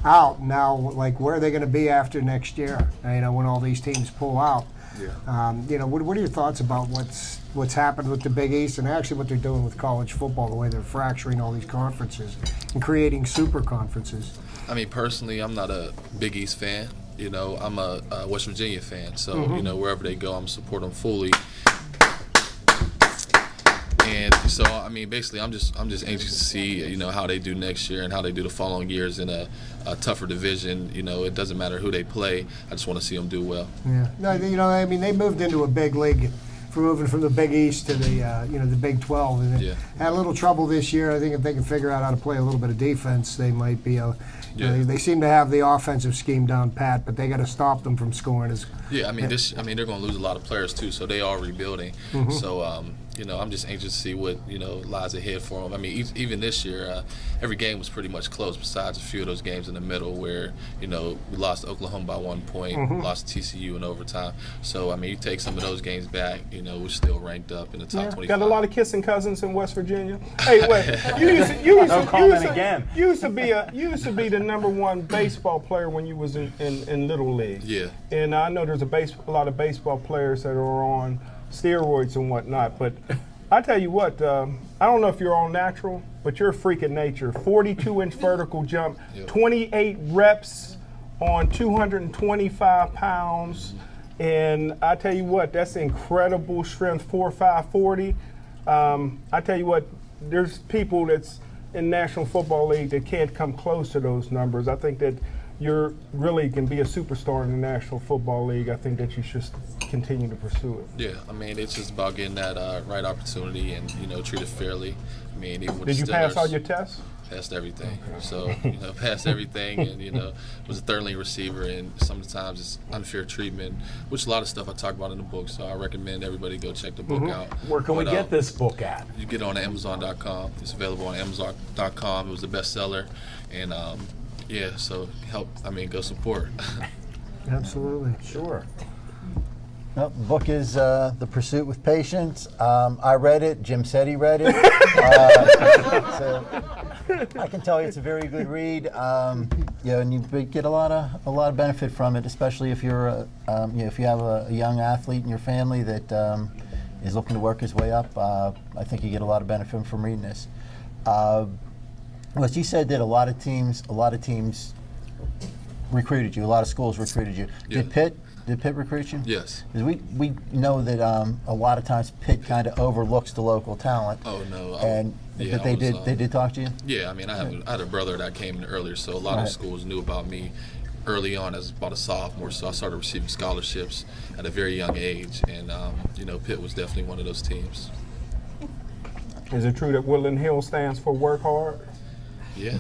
out. Now, like, where are they going to be after next year? You know, when all these teams pull out. You know, what are your thoughts about what's happened with the Big East and actually what they're doing with college football, the way they're fracturing all these conferences and creating super conferences? I mean, personally, I'm not a Big East fan. You know, I'm a West Virginia fan. So, you know, wherever they go, I'm support them fully. And so, I mean, basically, I'm just anxious to see, you know, how they do next year and how they do the following years in a tougher division. You know, it doesn't matter who they play. I just want to see them do well. Yeah. No, you know, I mean, they moved into a big league for moving from the Big East to the you know, the Big 12, and they had a little trouble this year. I think if they can figure out how to play a little bit of defense, they might be. You know, they seem to have the offensive scheme down pat, but they got to stop them from scoring. I mean, they're going to lose a lot of players too, so they are rebuilding. So, you know, I'm just anxious to see what, you know, lies ahead for them. I mean, even this year, every game was pretty much close, besides a few of those games in the middle where, you know, we lost to Oklahoma by 1 point, lost to TCU in overtime. So, I mean, you take some of those games back, you know, we're still ranked up in the top 25. Got a lot of kissing cousins in West Virginia. Hey, wait, you used to be the #1 baseball player when you was in Little League. Yeah. And I know there's a lot of baseball players that are on steroids and whatnot, but I tell you what, I don't know if you're all natural, but you're a freak of nature. 42-inch vertical jump, 28 reps on 225 pounds, and I tell you what, that's incredible strength, 4.5 40. I tell you what, there's people that's in National Football League that can't come close to those numbers. I think that you really can be a superstar in the National Football League. I think that you should continue to pursue it. Yeah, I mean, it's just about getting that right opportunity and, you know, treat it fairly. I mean, even with Did you Steelers, pass all your tests? Passed everything. Okay. So, you know, passed everything, and, you know, was a third-line receiver, and sometimes it's unfair treatment, which a lot of stuff I talk about in the book. So I recommend everybody go check the book out. Where can we get this book at? You get it on Amazon.com. It's available on Amazon.com. It was a bestseller, and yeah, so go support. Absolutely. Sure. Nope, the book is The Pursuit with Patience. I read it. Jim said he read it. So I can tell you it's a very good read. You know, and you get a lot of benefit from it, especially if you're you know, if you have a young athlete in your family that is looking to work his way up. I think you get a lot of benefit from reading this. Well, you said that a lot of teams recruited you. A lot of schools recruited you. Yeah. Did Pitt recruit you? Yes. Because we know that a lot of times Pitt kind of overlooks the local talent. Oh no. And yeah, they did talk to you. Yeah, I mean, I had a brother that came in earlier, so a lot of schools knew about me early on as about a sophomore. So I started receiving scholarships at a very young age, and you know, Pitt was definitely one of those teams. Is it true that Woodland Hill stands for work hard? Yeah.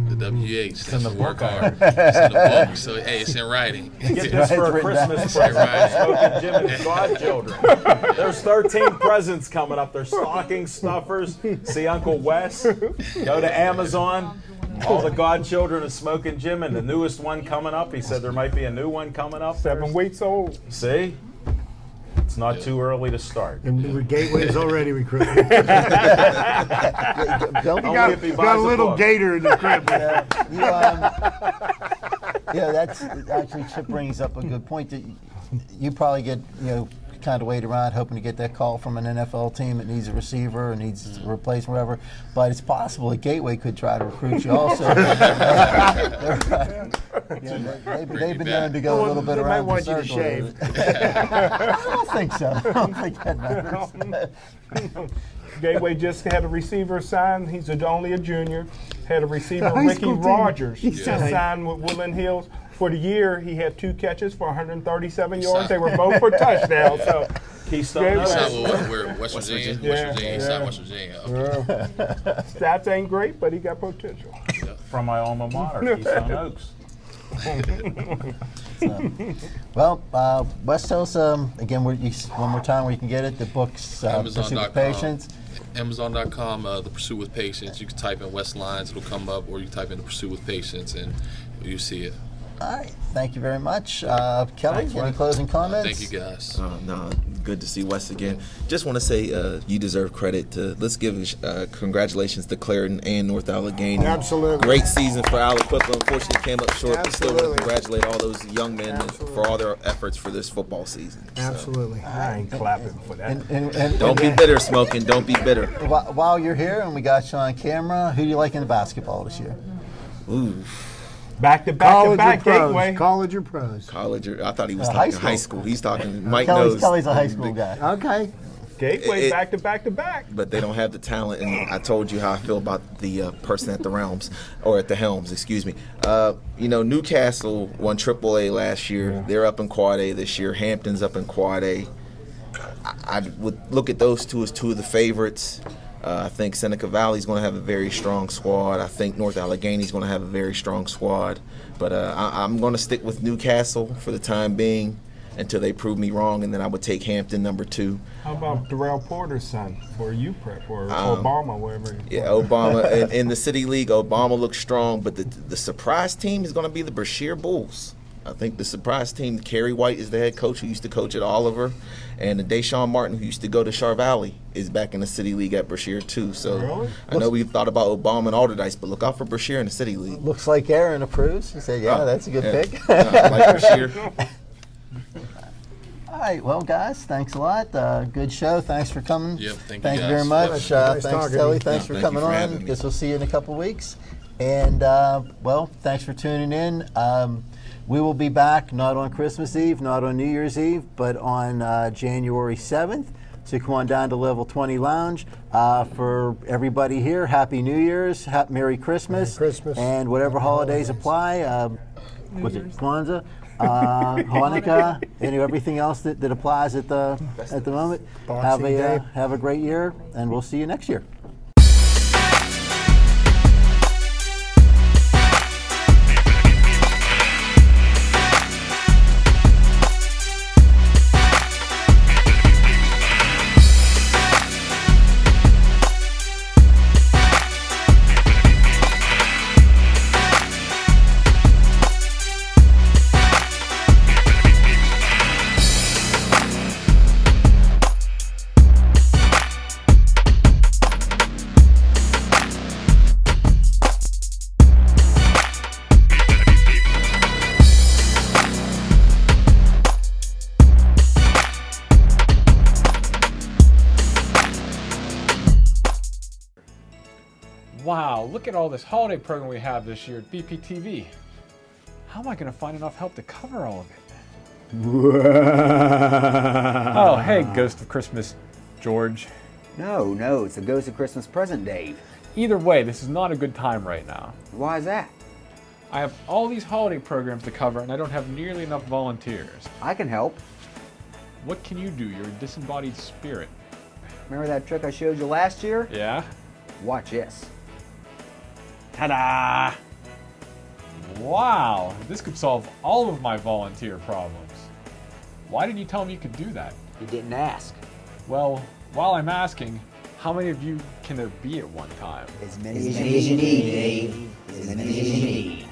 The WH stands in for the work book. hard. It's in the book, so hey, it's in writing. Get this for a Christmas present. Right. Smoking Jim and his godchildren. There's 13 presents coming up. There's stocking stuffers. See Uncle Wes. Go to Amazon. All the godchildren of Smoking Jim, and the newest one coming up. He said there might be a new one coming up. 7 weeks old. See? It's not too early to start. And the Gateway's already recruiting. Only if he buys got a little book. gator in the crib. Yeah, that's actually Chip brings up a good point. That you probably get, you know, kind of wait around hoping to get that call from an NFL team that needs a receiver or needs a replacement, whatever. But it's possible that Gateway could try to recruit you also. They've been known to go a little bit They around might the want you to circle. shave. I don't think so. I don't think that matters. Gateway just had a receiver signed. He's only a junior. Had a receiver, The high Ricky school team. Rogers, He's just signed. signed with Woodland Hills. For the year, he had 2 catches for 137 yards. They were both for touchdowns. So Keystone He's Oaks. not where West Virginia. West Virginia. He's not West Virginia. Okay. Stats ain't great, but he got potential. From my alma mater, Keystone Oaks. Well, Wes, tell us again one more time where you can get it. The book's Pursuit with Patience. Amazon.com, The Pursuit with Patience. You can type in West Lines, it'll come up, or you can type in The Pursuit with Patience, and you see it. All right. Thank you very much. Kelly, any closing comments? Thank you, guys. No, good to see Wes again. Just want to say you deserve credit. Let's give congratulations to Clarendon and North Allegheny. Absolutely. Great season for Aliquippa. Unfortunately, came up short, but still want to congratulate all those young men for all their efforts for this football season. Absolutely. I ain't clapping for that. And Don't be bitter, Smoking. Don't be bitter. While you're here and we got you on camera, who do you like in the basketball this year? Ooh. Back Gateway. College or pros? College, I thought he was high talking high school. school. He's talking Mike knows. Kelly's a high school guy. Okay. Gateway back to back. But they don't have the talent, and I told you how I feel about the person at the Realms, or at the Helms, excuse me. Newcastle won AAA last year. They're up in Quad A this year. Hampton's up in Quad A. I would look at those two as two of the favorites. I think Seneca Valley's going to have a very strong squad. I think North Allegheny's going to have a very strong squad. But I'm going to stick with Newcastle for the time being until they prove me wrong, and then I would take Hampton number 2. How about Darrell Porter's son for UPrep or Obama, wherever? Yeah, Obama. in the City League, Obama looks strong, but the surprise team is going to be the Brashear Bulls. I think the surprise team, Kerry White is the head coach who used to coach at Oliver, and Deshaun Martin, who used to go to Char Valley, is back in the City League at Brashear too. So really? I know we've thought about Obama and Alderdice, but look out for Brashear in the City League. Looks like Aaron approves. He said, that's a good pick. I like Brashear. All right, well, guys, thanks a lot. Good show. Thanks for coming. Yep, thank you Thank you guys. very much. Nice Thanks, talking to Kelly. you. Thanks for Thank coming you for on. having me. Guess we'll see you in a couple weeks. And, thanks for tuning in. We will be back not on Christmas Eve, not on New Year's Eve, but on January 7th. So come on down to Level 20 Lounge. For everybody here, Happy New Year's, Merry Christmas, Merry Christmas. And whatever holidays apply. Was it Kwanzaa, Hanukkah, and everything else that applies at the moment. Boxing Day. Have a great year, and we'll see you next year. Wow, look at all this holiday program we have this year at BPTV. How am I going to find enough help to cover all of it? Oh, hey, Ghost of Christmas, George. No, it's the Ghost of Christmas present, Dave. Either way, this is not a good time right now. Why is that? I have all these holiday programs to cover, and I don't have nearly enough volunteers. I can help. What can you do? You're a disembodied spirit. Remember that trick I showed you last year? Yeah? Watch this. Ta-da! Wow, this could solve all of my volunteer problems. Why didn't you tell me you could do that? You didn't ask. Well, while I'm asking, how many of you can there be at one time? As many as you need, Dave. As many as you need.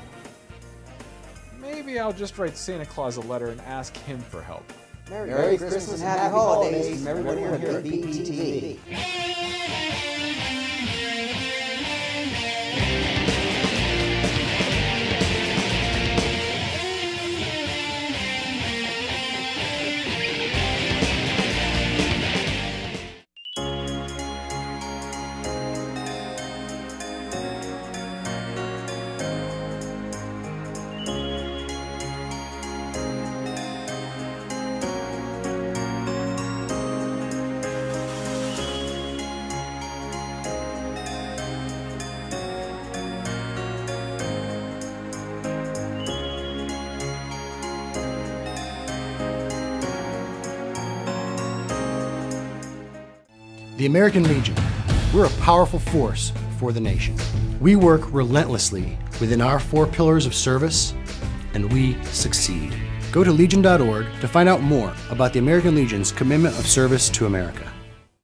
Maybe I'll just write Santa Claus a letter and ask him for help. Merry Christmas and Happy Holidays from everybody here at BPTV. The American Legion. We're a powerful force for the nation. We work relentlessly within our 4 pillars of service, and we succeed. Go to legion.org to find out more about the American Legion's commitment of service to America.